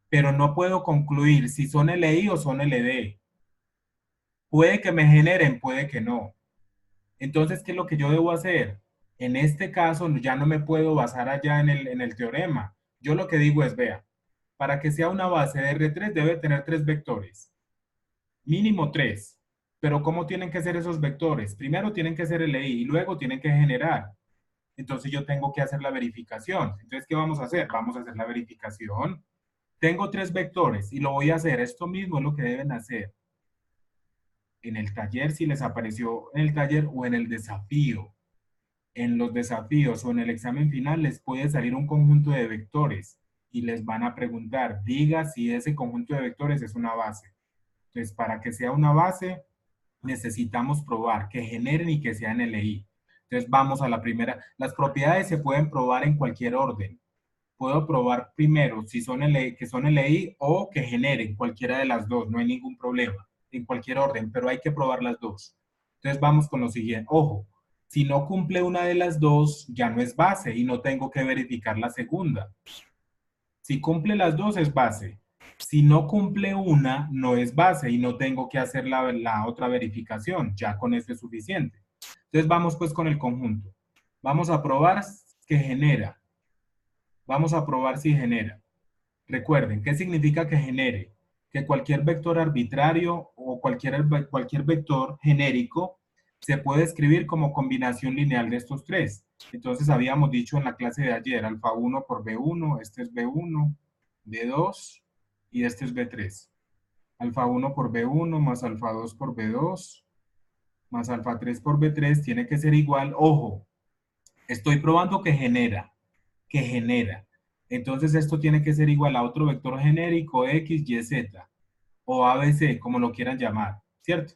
pero no puedo concluir si son LI o son LD. Puede que me generen, puede que no. Entonces, ¿qué es lo que yo debo hacer? En este caso, ya no me puedo basar allá en el teorema. Yo lo que digo es, vea, para que sea una base de R3 debe tener tres vectores. Mínimo tres. Pero ¿cómo tienen que ser esos vectores? Primero tienen que ser LI y luego tienen que generar. Entonces yo tengo que hacer la verificación. Entonces, ¿qué vamos a hacer? Vamos a hacer la verificación. Tengo tres vectores y lo voy a hacer. Esto mismo es lo que deben hacer en el taller, si les apareció en el taller o en el desafío. En los desafíos o en el examen final les puede salir un conjunto de vectores y les van a preguntar, diga si ese conjunto de vectores es una base. Entonces, para que sea una base, necesitamos probar que generen y que sean LI. Entonces, vamos a la primera. Las propiedades se pueden probar en cualquier orden. Puedo probar primero si son LI, que son LI o que generen cualquiera de las dos. No hay ningún problema en cualquier orden, pero hay que probar las dos. Entonces, vamos con lo siguiente. Ojo, si no cumple una de las dos, ya no es base y no tengo que verificar la segunda. Si cumple las dos es base. Si no cumple una, no es base y no tengo que hacer la otra verificación. Ya con eso es suficiente. Entonces vamos pues con el conjunto. Vamos a probar que genera. Vamos a probar si genera. Recuerden, ¿qué significa que genere? Que cualquier vector arbitrario o cualquier vector genérico se puede escribir como combinación lineal de estos tres. Entonces habíamos dicho en la clase de ayer, alfa 1 por B1, este es B1, B2 y este es B3. Alfa 1 por B1 más alfa 2 por B2 más alfa 3 por B3 tiene que ser igual, ojo, estoy probando que genera. Entonces esto tiene que ser igual a otro vector genérico X, Y, Z o ABC, como lo quieran llamar, ¿cierto?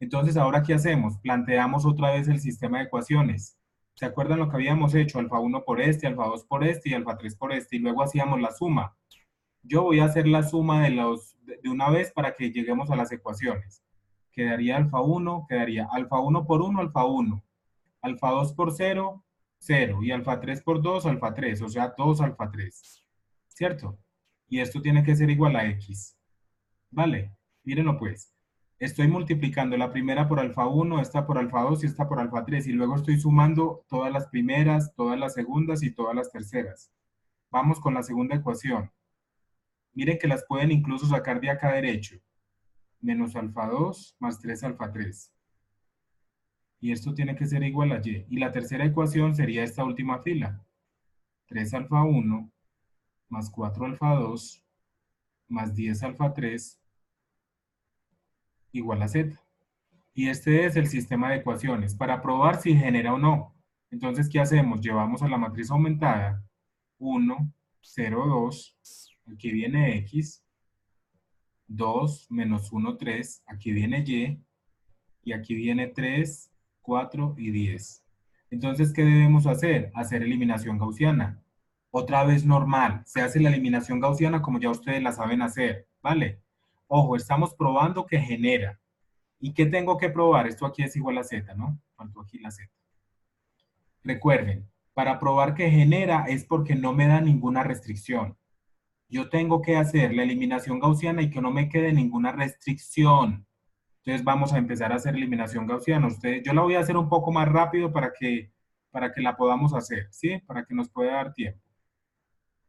Entonces, ¿ahora qué hacemos? Planteamos otra vez el sistema de ecuaciones. ¿Se acuerdan lo que habíamos hecho? Alfa 1 por este, alfa 2 por este y alfa 3 por este, y luego hacíamos la suma. Yo voy a hacer la suma de una vez para que lleguemos a las ecuaciones. Quedaría alfa 1, quedaría alfa 1 por 1, alfa 1, alfa 2 por 0, 0, y alfa 3 por 2, alfa 3, o sea, 2 alfa 3, ¿cierto? Y esto tiene que ser igual a X. ¿Vale? Mírenlo pues. Estoy multiplicando la primera por alfa 1, esta por alfa 2 y esta por alfa 3. Y luego estoy sumando todas las primeras, todas las segundas y todas las terceras. Vamos con la segunda ecuación. Miren que las pueden incluso sacar de acá derecho. Menos alfa 2 más 3 alfa 3. Y esto tiene que ser igual a y. Y la tercera ecuación sería esta última fila. 3 alfa 1 más 4 alfa 2 más 10 alfa 3 igual a z. Y este es el sistema de ecuaciones para probar si genera o no. Entonces, ¿qué hacemos? Llevamos a la matriz aumentada 1, 0, 2, aquí viene X, 2, menos 1, 3, aquí viene y aquí viene 3, 4 y 10. Entonces, ¿qué debemos hacer? Hacer eliminación gaussiana. Otra vez normal, se hace la eliminación gaussiana como ya ustedes la saben hacer, ¿vale? Ojo, estamos probando que genera. ¿Y qué tengo que probar? Esto aquí es igual a z, ¿no? Faltó aquí la z. Recuerden, para probar que genera es porque no me da ninguna restricción. Yo tengo que hacer la eliminación gaussiana y que no me quede ninguna restricción. Entonces vamos a empezar a hacer eliminación gaussiana. Yo la voy a hacer un poco más rápido para que la podamos hacer, ¿sí? Para que nos pueda dar tiempo.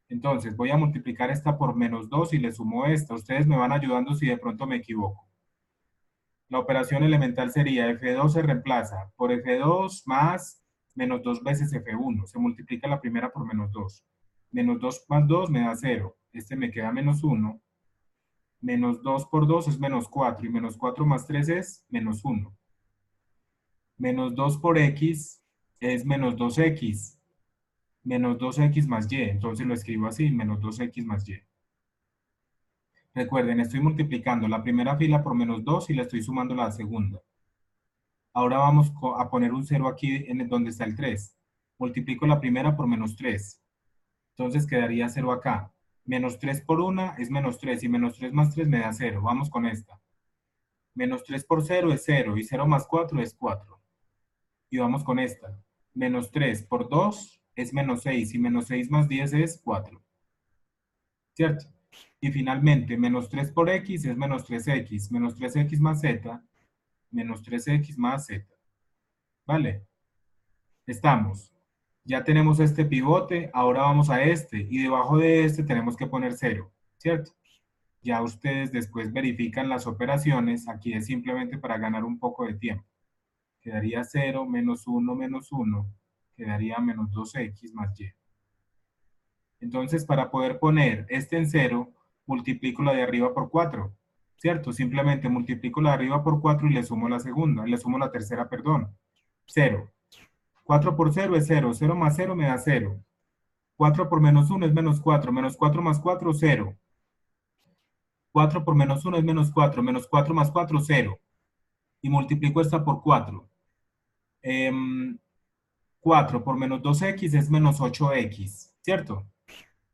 Entonces voy a multiplicar esta por menos 2 y le sumo esta. Ustedes me van ayudando si de pronto me equivoco. La operación elemental sería F2 se reemplaza por F2 más menos 2 veces F1. Se multiplica la primera por menos 2. Menos 2 más 2 me da 0. Este me queda menos 1. Menos 2 por 2 es menos 4. Y menos 4 más 3 es menos 1. Menos 2 por X es menos 2X. Menos 2X más Y. Entonces lo escribo así, menos 2X más Y. Recuerden, estoy multiplicando la primera fila por menos 2 y le estoy sumando la segunda. Ahora vamos a poner un 0 aquí donde está el 3. Multiplico la primera por menos 3. Entonces quedaría 0 acá. Menos 3 por 1 es menos 3 y menos 3 más 3 me da 0. Vamos con esta. Menos 3 por 0 es 0 y 0 más 4 es 4. Y vamos con esta. Menos 3 por 2 es menos 6 y menos 6 más 10 es 4. ¿Cierto? Y finalmente, menos 3 por x es menos 3x. Menos 3x más z, menos 3x más z. ¿Vale? Estamos. Ya tenemos este pivote, ahora vamos a este. Y debajo de este tenemos que poner 0. ¿Cierto? Ya ustedes después verifican las operaciones. Aquí es simplemente para ganar un poco de tiempo. Quedaría 0 menos 1, quedaría menos 2x más y. Entonces, para poder poner este en 0, multiplico la de arriba por 4, ¿cierto? Simplemente multiplico la de arriba por 4 y le sumo la segunda, le sumo la tercera, perdón. 0. 4 por 0 es 0, 0 más 0 me da 0. 4 por menos 1 es menos 4 más 4, 0. 4 por menos 1 es menos 4 más 4, 0. Y multiplico esta por 4. 4 por menos 2x es menos 8x, ¿cierto?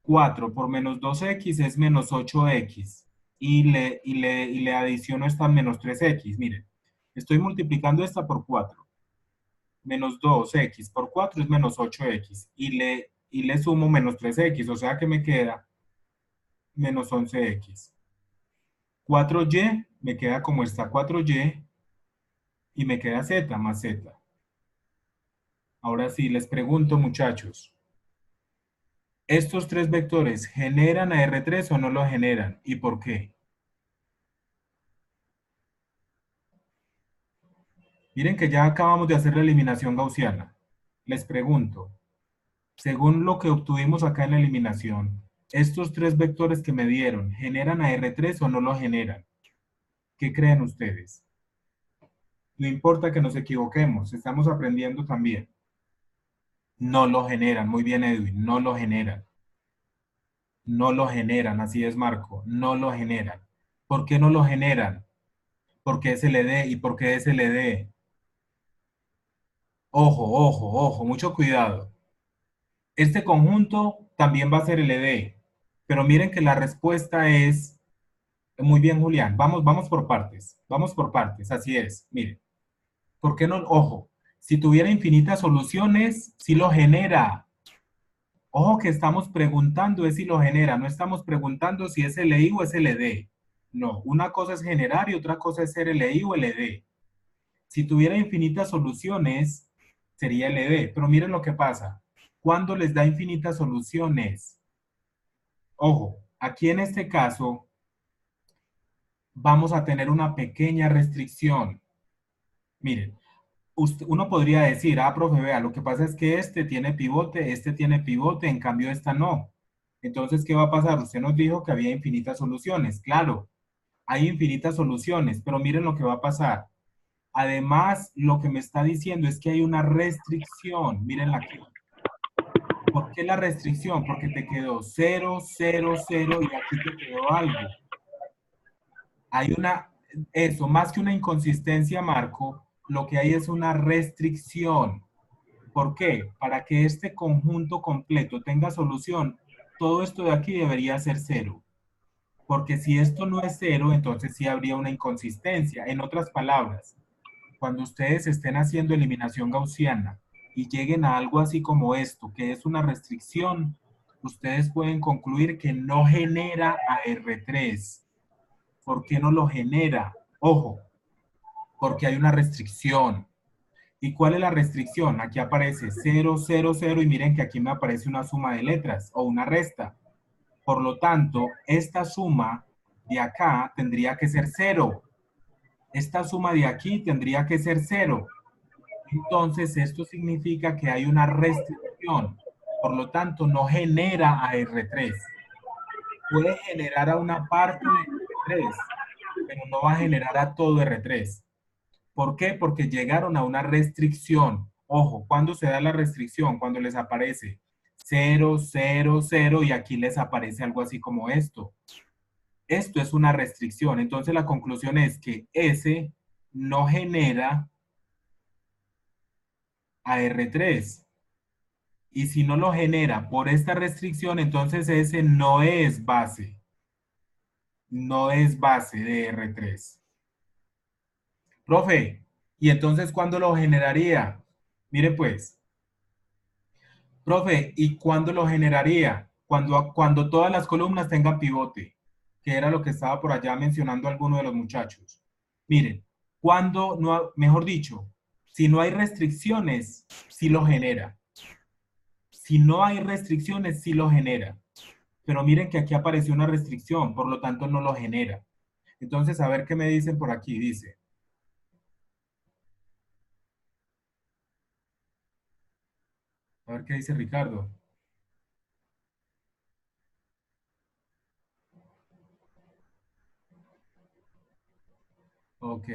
4 por menos 2x es menos 8x. Y le adiciono esta menos 3x. Miren, estoy multiplicando esta por 4. Menos 2x por 4 es menos 8x. Y le sumo menos 3x, o sea que me queda menos 11x. 4y, me queda como está 4y, y me queda z más z. Ahora sí, les pregunto, muchachos. ¿Estos tres vectores generan a R3 o no lo generan? ¿Y por qué? Miren que ya acabamos de hacer la eliminación gaussiana. Les pregunto, según lo que obtuvimos acá en la eliminación, ¿estos tres vectores que me dieron generan a R3 o no lo generan? ¿Qué creen ustedes? No importa que nos equivoquemos, estamos aprendiendo también. No lo generan, muy bien Edwin, no lo generan. No lo generan, así es Marco, no lo generan. ¿Por qué no lo generan? Porque es LD y porque es LD. Ojo, ojo, ojo, mucho cuidado. Este conjunto también va a ser LD, pero miren que la respuesta es, muy bien Julián, vamos por partes, así es, miren. ¿Por qué no? Ojo, si tuviera infinitas soluciones, sí lo genera. Ojo que estamos preguntando es si lo genera, no estamos preguntando si es LI o es LD. No, una cosa es generar y otra cosa es ser LI o LD. Si tuviera infinitas soluciones, sería LD. Pero miren lo que pasa. Cuando les da infinitas soluciones, ojo, aquí en este caso vamos a tener una pequeña restricción. Miren, uno podría decir, ah, profe, vea, lo que pasa es que este tiene pivote, en cambio esta no. Entonces, ¿qué va a pasar? Usted nos dijo que había infinitas soluciones. Claro, hay infinitas soluciones, pero miren lo que va a pasar. Además, lo que me está diciendo es que hay una restricción. Mírenla aquí. ¿Por qué la restricción? Porque te quedó 0, 0, 0 y aquí te quedó algo. Hay eso, más que una inconsistencia, Marco, lo que hay es una restricción. ¿Por qué? Para que este conjunto completo tenga solución, todo esto de aquí debería ser 0. Porque si esto no es 0, entonces sí habría una inconsistencia. En otras palabras, cuando ustedes estén haciendo eliminación gaussiana y lleguen a algo así como esto, que es una restricción, ustedes pueden concluir que no genera a R3. ¿Por qué no lo genera? Ojo, porque hay una restricción. ¿Y cuál es la restricción? Aquí aparece 0, 0, 0 y miren que aquí me aparece una suma de letras o una resta. Por lo tanto, esta suma de acá tendría que ser 0. Esta suma de aquí tendría que ser 0. Entonces, esto significa que hay una restricción. Por lo tanto, no genera a R3. Puede generar a una parte de R3, pero no va a generar a todo R3. ¿Por qué? Porque llegaron a una restricción. Ojo, ¿cuándo se da la restricción? Cuando les aparece 0, 0, 0 y aquí les aparece algo así como esto. Esto es una restricción. Entonces la conclusión es que S no genera a R3. Y si no lo genera por esta restricción, entonces ese no es base. No es base de R3. Profe, ¿y entonces cuándo lo generaría? Mire pues, profe, ¿y cuándo lo generaría? Cuando todas las columnas tengan pivote, que era lo que estaba por allá mencionando alguno de los muchachos. Miren, cuando no, mejor dicho, si no hay restricciones, sí lo genera. Si no hay restricciones, sí lo genera. Pero miren que aquí apareció una restricción, por lo tanto no lo genera. Entonces, a ver qué me dicen por aquí. Dice, a ver qué dice Ricardo. Ok,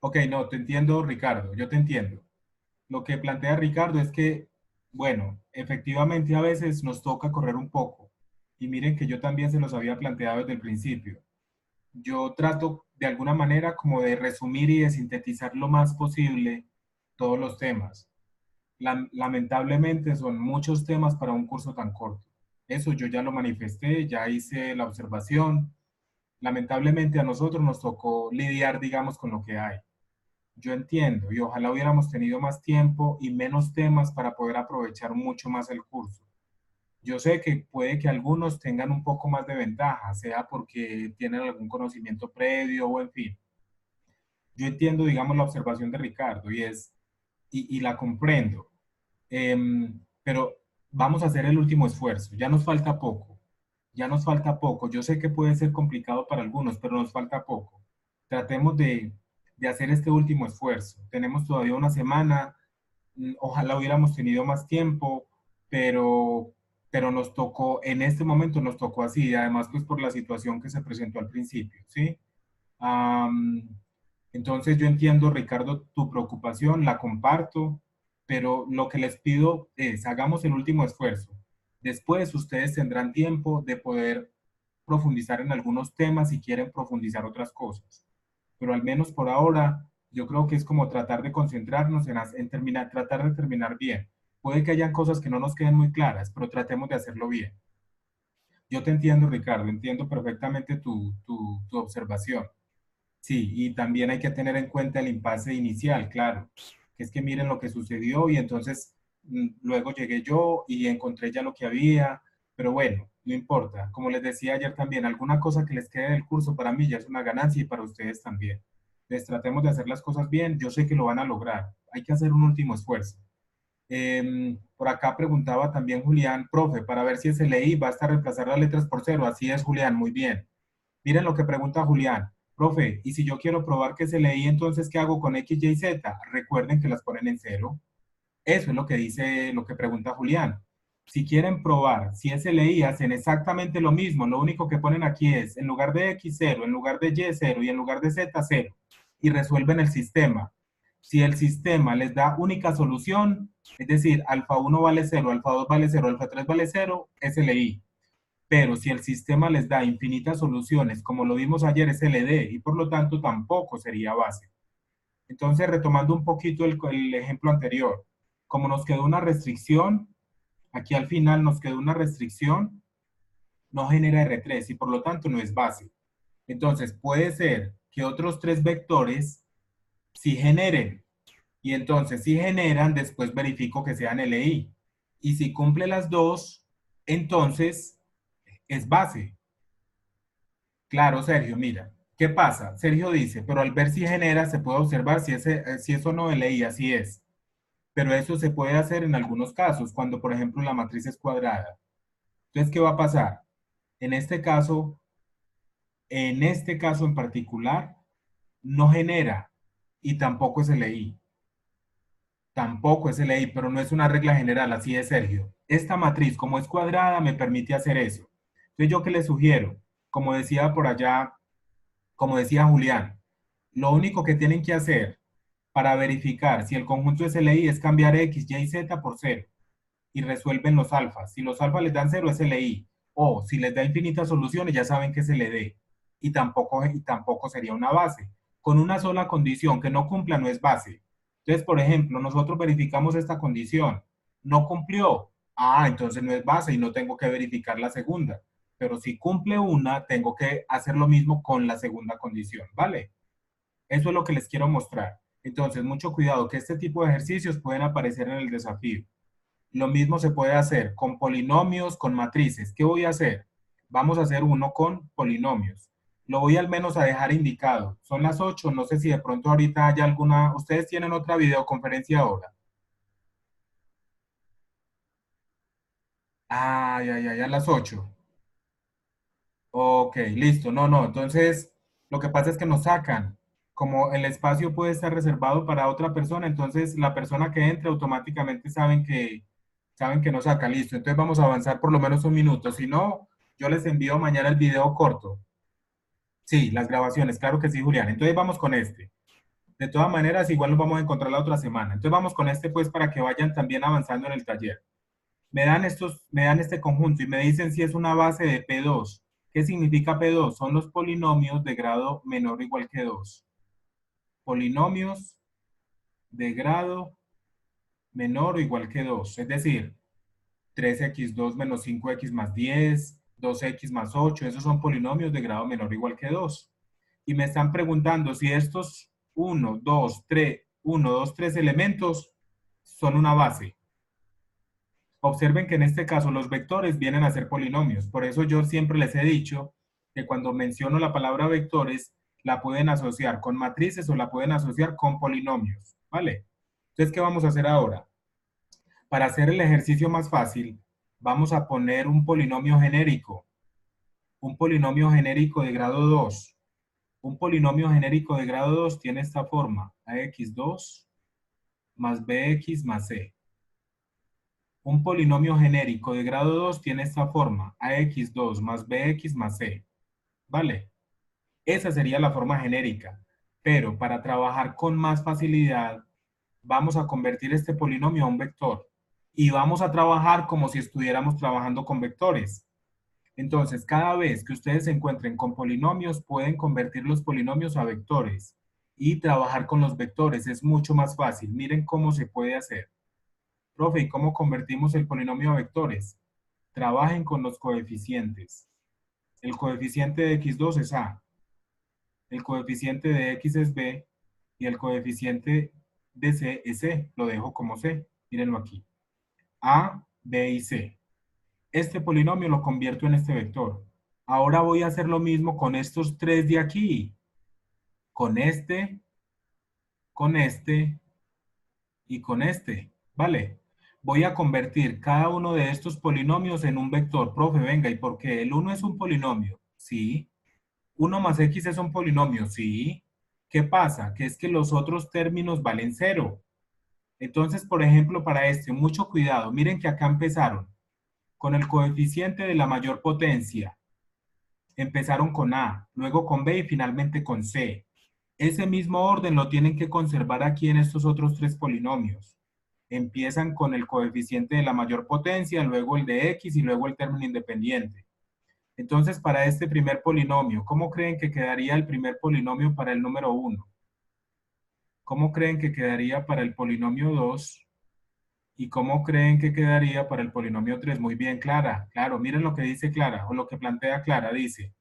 ok, no, te entiendo, Ricardo, yo te entiendo. Lo que plantea Ricardo es que, bueno, efectivamente a veces nos toca correr un poco. Y miren que yo también se los había planteado desde el principio. Yo trato de alguna manera como de resumir y de sintetizar lo más posible todos los temas. Lamentablemente son muchos temas para un curso tan corto. Eso yo ya lo manifesté, ya hice la observación. Lamentablemente a nosotros nos tocó lidiar, digamos, con lo que hay. Yo entiendo y ojalá hubiéramos tenido más tiempo y menos temas para poder aprovechar mucho más el curso. Yo sé que puede que algunos tengan un poco más de ventaja, sea porque tienen algún conocimiento previo o en fin. Yo entiendo, digamos, la observación de Ricardo y la comprendo. Pero vamos a hacer el último esfuerzo. Ya nos falta poco. Ya nos falta poco. Yo sé que puede ser complicado para algunos, pero nos falta poco. Tratemos de hacer este último esfuerzo. Tenemos todavía una semana. Ojalá hubiéramos tenido más tiempo, pero, pero nos tocó, en este momento nos tocó así, y además pues por la situación que se presentó al principio, ¿sí? Am, entonces yo entiendo, Ricardo, tu preocupación, la comparto, pero lo que les pido es, hagamos el último esfuerzo. Después ustedes tendrán tiempo de poder profundizar en algunos temas si quieren profundizar otras cosas. Pero al menos por ahora, yo creo que es como tratar de concentrarnos en terminar, tratar de terminar bien. Puede que hayan cosas que no nos queden muy claras, pero tratemos de hacerlo bien. Yo te entiendo, Ricardo, entiendo perfectamente tu observación. Sí, y también hay que tener en cuenta el impasse inicial, claro, que es que miren lo que sucedió y entonces luego llegué yo y encontré ya lo que había, pero bueno, no importa. Como les decía ayer también, alguna cosa que les quede del curso para mí ya es una ganancia y para ustedes también. Les tratemos de hacer las cosas bien, yo sé que lo van a lograr, hay que hacer un último esfuerzo. Por acá preguntaba también Julián, profe, para ver si ese leí basta reemplazar las letras por cero. Así es, Julián, muy bien. Miren lo que pregunta Julián. Profe, y si yo quiero probar que se leí, entonces, ¿qué hago con X, Y, Z? Recuerden que las ponen en cero. Eso es lo que dice, lo que pregunta Julián. Si quieren probar si ese leí hacen exactamente lo mismo, lo único que ponen aquí es, en lugar de X, cero, en lugar de Y, cero y en lugar de Z, cero. Y resuelven el sistema. Si el sistema les da única solución, es decir, alfa 1 vale cero, alfa 2 vale cero, alfa 3 vale cero, es LI. Pero si el sistema les da infinitas soluciones, como lo vimos ayer, es LD y por lo tanto tampoco sería base. Entonces, retomando un poquito el ejemplo anterior, como nos quedó una restricción, aquí al final nos quedó una restricción, no genera R3 y por lo tanto no es base. Entonces, puede ser que otros tres vectores sí generen. Y entonces, si generan, después verifico que sean LI. Y si cumple las dos, entonces es base. Claro, Sergio, mira, ¿qué pasa? Sergio dice, pero al ver si genera, se puede observar si eso no leí, así es. Pero eso se puede hacer en algunos casos, cuando por ejemplo la matriz es cuadrada. Entonces, ¿qué va a pasar? En este caso, en este caso en particular, no genera y tampoco es LI. Tampoco es LI, pero no es una regla general, así es, Sergio. Esta matriz, como es cuadrada, me permite hacer eso. Entonces, ¿yo qué le sugiero? Como decía por allá, como decía Julián, lo único que tienen que hacer Para verificar si el conjunto SLI es cambiar X, Y, Z por cero y resuelven los alfas. Si los alfas les dan cero es SLI. O si les da infinitas soluciones, ya saben que es LD. Y tampoco sería una base. Con una sola condición que no cumpla no es base. Entonces, por ejemplo, nosotros verificamos esta condición. No cumplió. Ah, entonces no es base y no tengo que verificar la segunda. Pero si cumple una, tengo que hacer lo mismo con la segunda condición, ¿vale? Eso es lo que les quiero mostrar. Entonces, mucho cuidado, que este tipo de ejercicios pueden aparecer en el desafío. Lo mismo se puede hacer con polinomios, con matrices. ¿Qué voy a hacer? Vamos a hacer uno con polinomios. Lo voy al menos a dejar indicado. Son las 8, no sé si de pronto ahorita haya alguna... Ustedes tienen otra videoconferencia ahora. Ay, ay, ay, a las 8. Ok, listo. No, no. Entonces, lo que pasa es que nos sacan. Como el espacio puede estar reservado para otra persona, entonces la persona que entre automáticamente saben que nos saca. Listo. Entonces vamos a avanzar por lo menos un minuto. Si no, yo les envío mañana el video corto. Sí, las grabaciones, claro que sí, Julián. Entonces vamos con este. De todas maneras, igual nos vamos a encontrar la otra semana. Entonces vamos con este, pues, para que vayan también avanzando en el taller. Me dan este conjunto y me dicen si es una base de P2. ¿Qué significa P2? Son los polinomios de grado menor o igual que 2. Polinomios de grado menor o igual que 2. Es decir, 3x2 menos 5x más 10, 2x más 8. Esos son polinomios de grado menor o igual que 2. Y me están preguntando si estos 1, 2, 3 elementos son una base. Observen que en este caso los vectores vienen a ser polinomios. Por eso yo siempre les he dicho que cuando menciono la palabra vectores, la pueden asociar con matrices o la pueden asociar con polinomios, ¿vale? Entonces, ¿qué vamos a hacer ahora? Para hacer el ejercicio más fácil, vamos a poner un polinomio genérico. Un polinomio genérico de grado 2. Un polinomio genérico de grado 2 tiene esta forma: ax2 más bx más c. Un polinomio genérico de grado 2 tiene esta forma: ax2 más bx más c. ¿Vale? Esa sería la forma genérica. Pero para trabajar con más facilidad, vamos a convertir este polinomio a un vector. Y vamos a trabajar como si estuviéramos trabajando con vectores. Entonces, cada vez que ustedes se encuentren con polinomios, pueden convertir los polinomios a vectores. Y trabajar con los vectores es mucho más fácil. Miren cómo se puede hacer. Profe, ¿y cómo convertimos el polinomio a vectores? Trabajen con los coeficientes. El coeficiente de x2 es a, el coeficiente de x es b y el coeficiente de c es c. Lo dejo como c. Mírenlo aquí. A, b y c. Este polinomio lo convierto en este vector. Ahora voy a hacer lo mismo con estos tres de aquí. Con este y con este. ¿Vale? Voy a convertir cada uno de estos polinomios en un vector. Profe, venga, ¿y por qué? El uno es un polinomio. Sí. Uno más x es un polinomio. Sí. ¿Qué pasa? Que es que los otros términos valen cero. Entonces, por ejemplo, para este, mucho cuidado. Miren que acá empezaron con el coeficiente de la mayor potencia. Empezaron con A, luego con B y finalmente con C. Ese mismo orden lo tienen que conservar aquí en estos otros tres polinomios. Empiezan con el coeficiente de la mayor potencia, luego el de X y luego el término independiente. Entonces, para este primer polinomio, ¿cómo creen que quedaría el primer polinomio para el número 1? ¿Cómo creen que quedaría para el polinomio 2? ¿Y cómo creen que quedaría para el polinomio 3? Muy bien, Clara. Claro, miren lo que dice Clara, o lo que plantea Clara. Dice,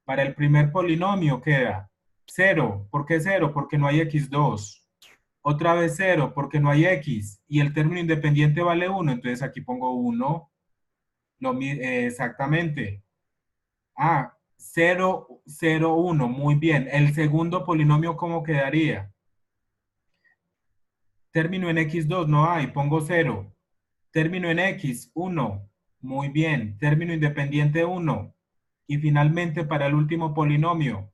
para el primer polinomio queda 0. ¿Por qué 0? Porque no hay x2. Otra vez 0, porque no hay x. Y el término independiente vale 1. Entonces aquí pongo 1. Exactamente. Ah, 0, 0, 1. Muy bien. El segundo polinomio, ¿cómo quedaría? Término en x2 no hay. Pongo 0. Término en x, 1. Muy bien. Término independiente, 1. Y finalmente, para el último polinomio,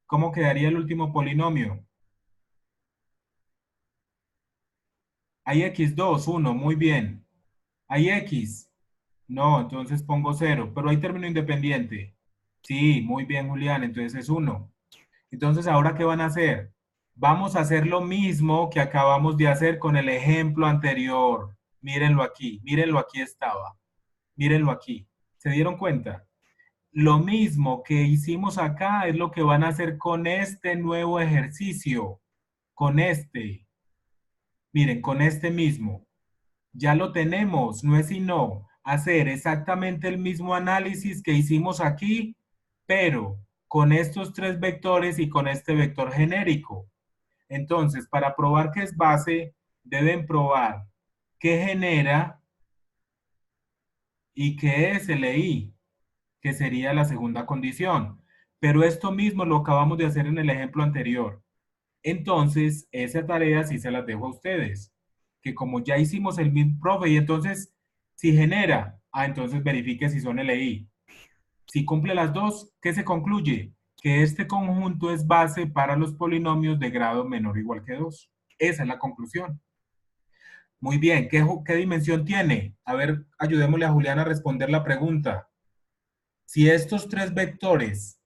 ¿cómo quedaría el último polinomio? Hay x2, 1, muy bien. Hay x. No, entonces pongo 0. Pero hay término independiente. Sí, muy bien, Julián. Entonces es 1. Entonces, ¿ahora qué van a hacer? Vamos a hacer lo mismo que acabamos de hacer con el ejemplo anterior. Mírenlo aquí estaba. Mírenlo aquí. ¿Se dieron cuenta? Lo mismo que hicimos acá es lo que van a hacer con este nuevo ejercicio. Con este. Miren, con este mismo. Ya lo tenemos, no es sino hacer exactamente el mismo análisis que hicimos aquí, pero con estos tres vectores y con este vector genérico. Entonces, para probar que es base, deben probar qué genera y qué es LI, que sería la segunda condición. Pero esto mismo lo acabamos de hacer en el ejemplo anterior. Entonces, esa tarea sí se las dejo a ustedes, que como ya hicimos el mismo, profe, y entonces, si genera, entonces verifique si son LI. Si cumple las dos, ¿qué se concluye? Que este conjunto es base para los polinomios de grado menor o igual que 2. Esa es la conclusión. Muy bien, ¿qué dimensión tiene? A ver, ayudémosle a Julián a responder la pregunta. Si estos tres vectores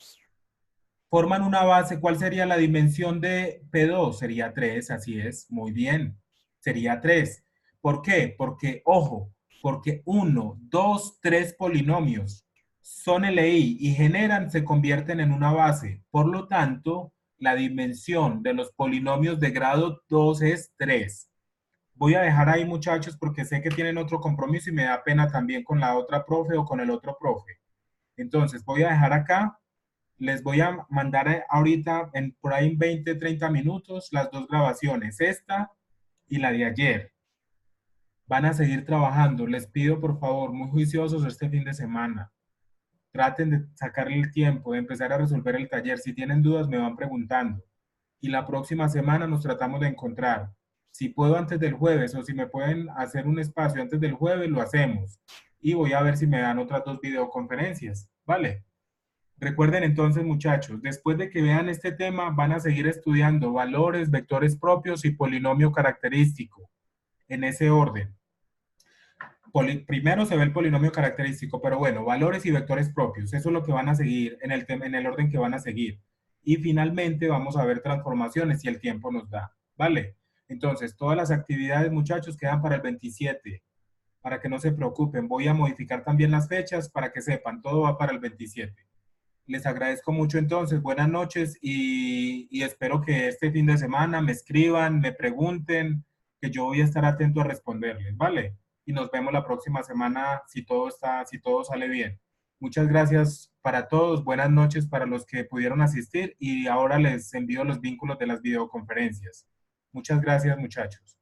forman una base, ¿cuál sería la dimensión de P2? Sería 3, así es, muy bien. Sería 3. ¿Por qué? Porque, ojo, porque uno, 2, 3 polinomios son LI y generan, se convierten en una base. Por lo tanto, la dimensión de los polinomios de grado 2 es 3. Voy a dejar ahí, muchachos, porque sé que tienen otro compromiso y me da pena también con la otra profe o con el otro profe. Entonces, voy a dejar acá. Les voy a mandar ahorita, por ahí en 20, 30 minutos, las dos grabaciones, esta y la de ayer. Van a seguir trabajando. Les pido, por favor, muy juiciosos este fin de semana. Traten de sacarle el tiempo, de empezar a resolver el taller. Si tienen dudas, me van preguntando. Y la próxima semana nos tratamos de encontrar. Si puedo antes del jueves o si me pueden hacer un espacio antes del jueves, lo hacemos. Y voy a ver si me dan otras dos videoconferencias. ¿Vale? Recuerden entonces, muchachos, después de que vean este tema, van a seguir estudiando valores, vectores propios y polinomio característico, en ese orden. Primero se ve el polinomio característico, pero bueno, valores y vectores propios, eso es lo que van a seguir en el orden que van a seguir. Y finalmente vamos a ver transformaciones si el tiempo nos da, ¿vale? Entonces, todas las actividades, muchachos, quedan para el 27, para que no se preocupen. Voy a modificar también las fechas para que sepan, todo va para el 27. Les agradezco mucho entonces, buenas noches y espero que este fin de semana me escriban, me pregunten, que yo voy a estar atento a responderles, ¿vale? Y nos vemos la próxima semana si todo sale bien. Muchas gracias para todos, buenas noches para los que pudieron asistir y ahora les envío los vínculos de las videoconferencias. Muchas gracias, muchachos.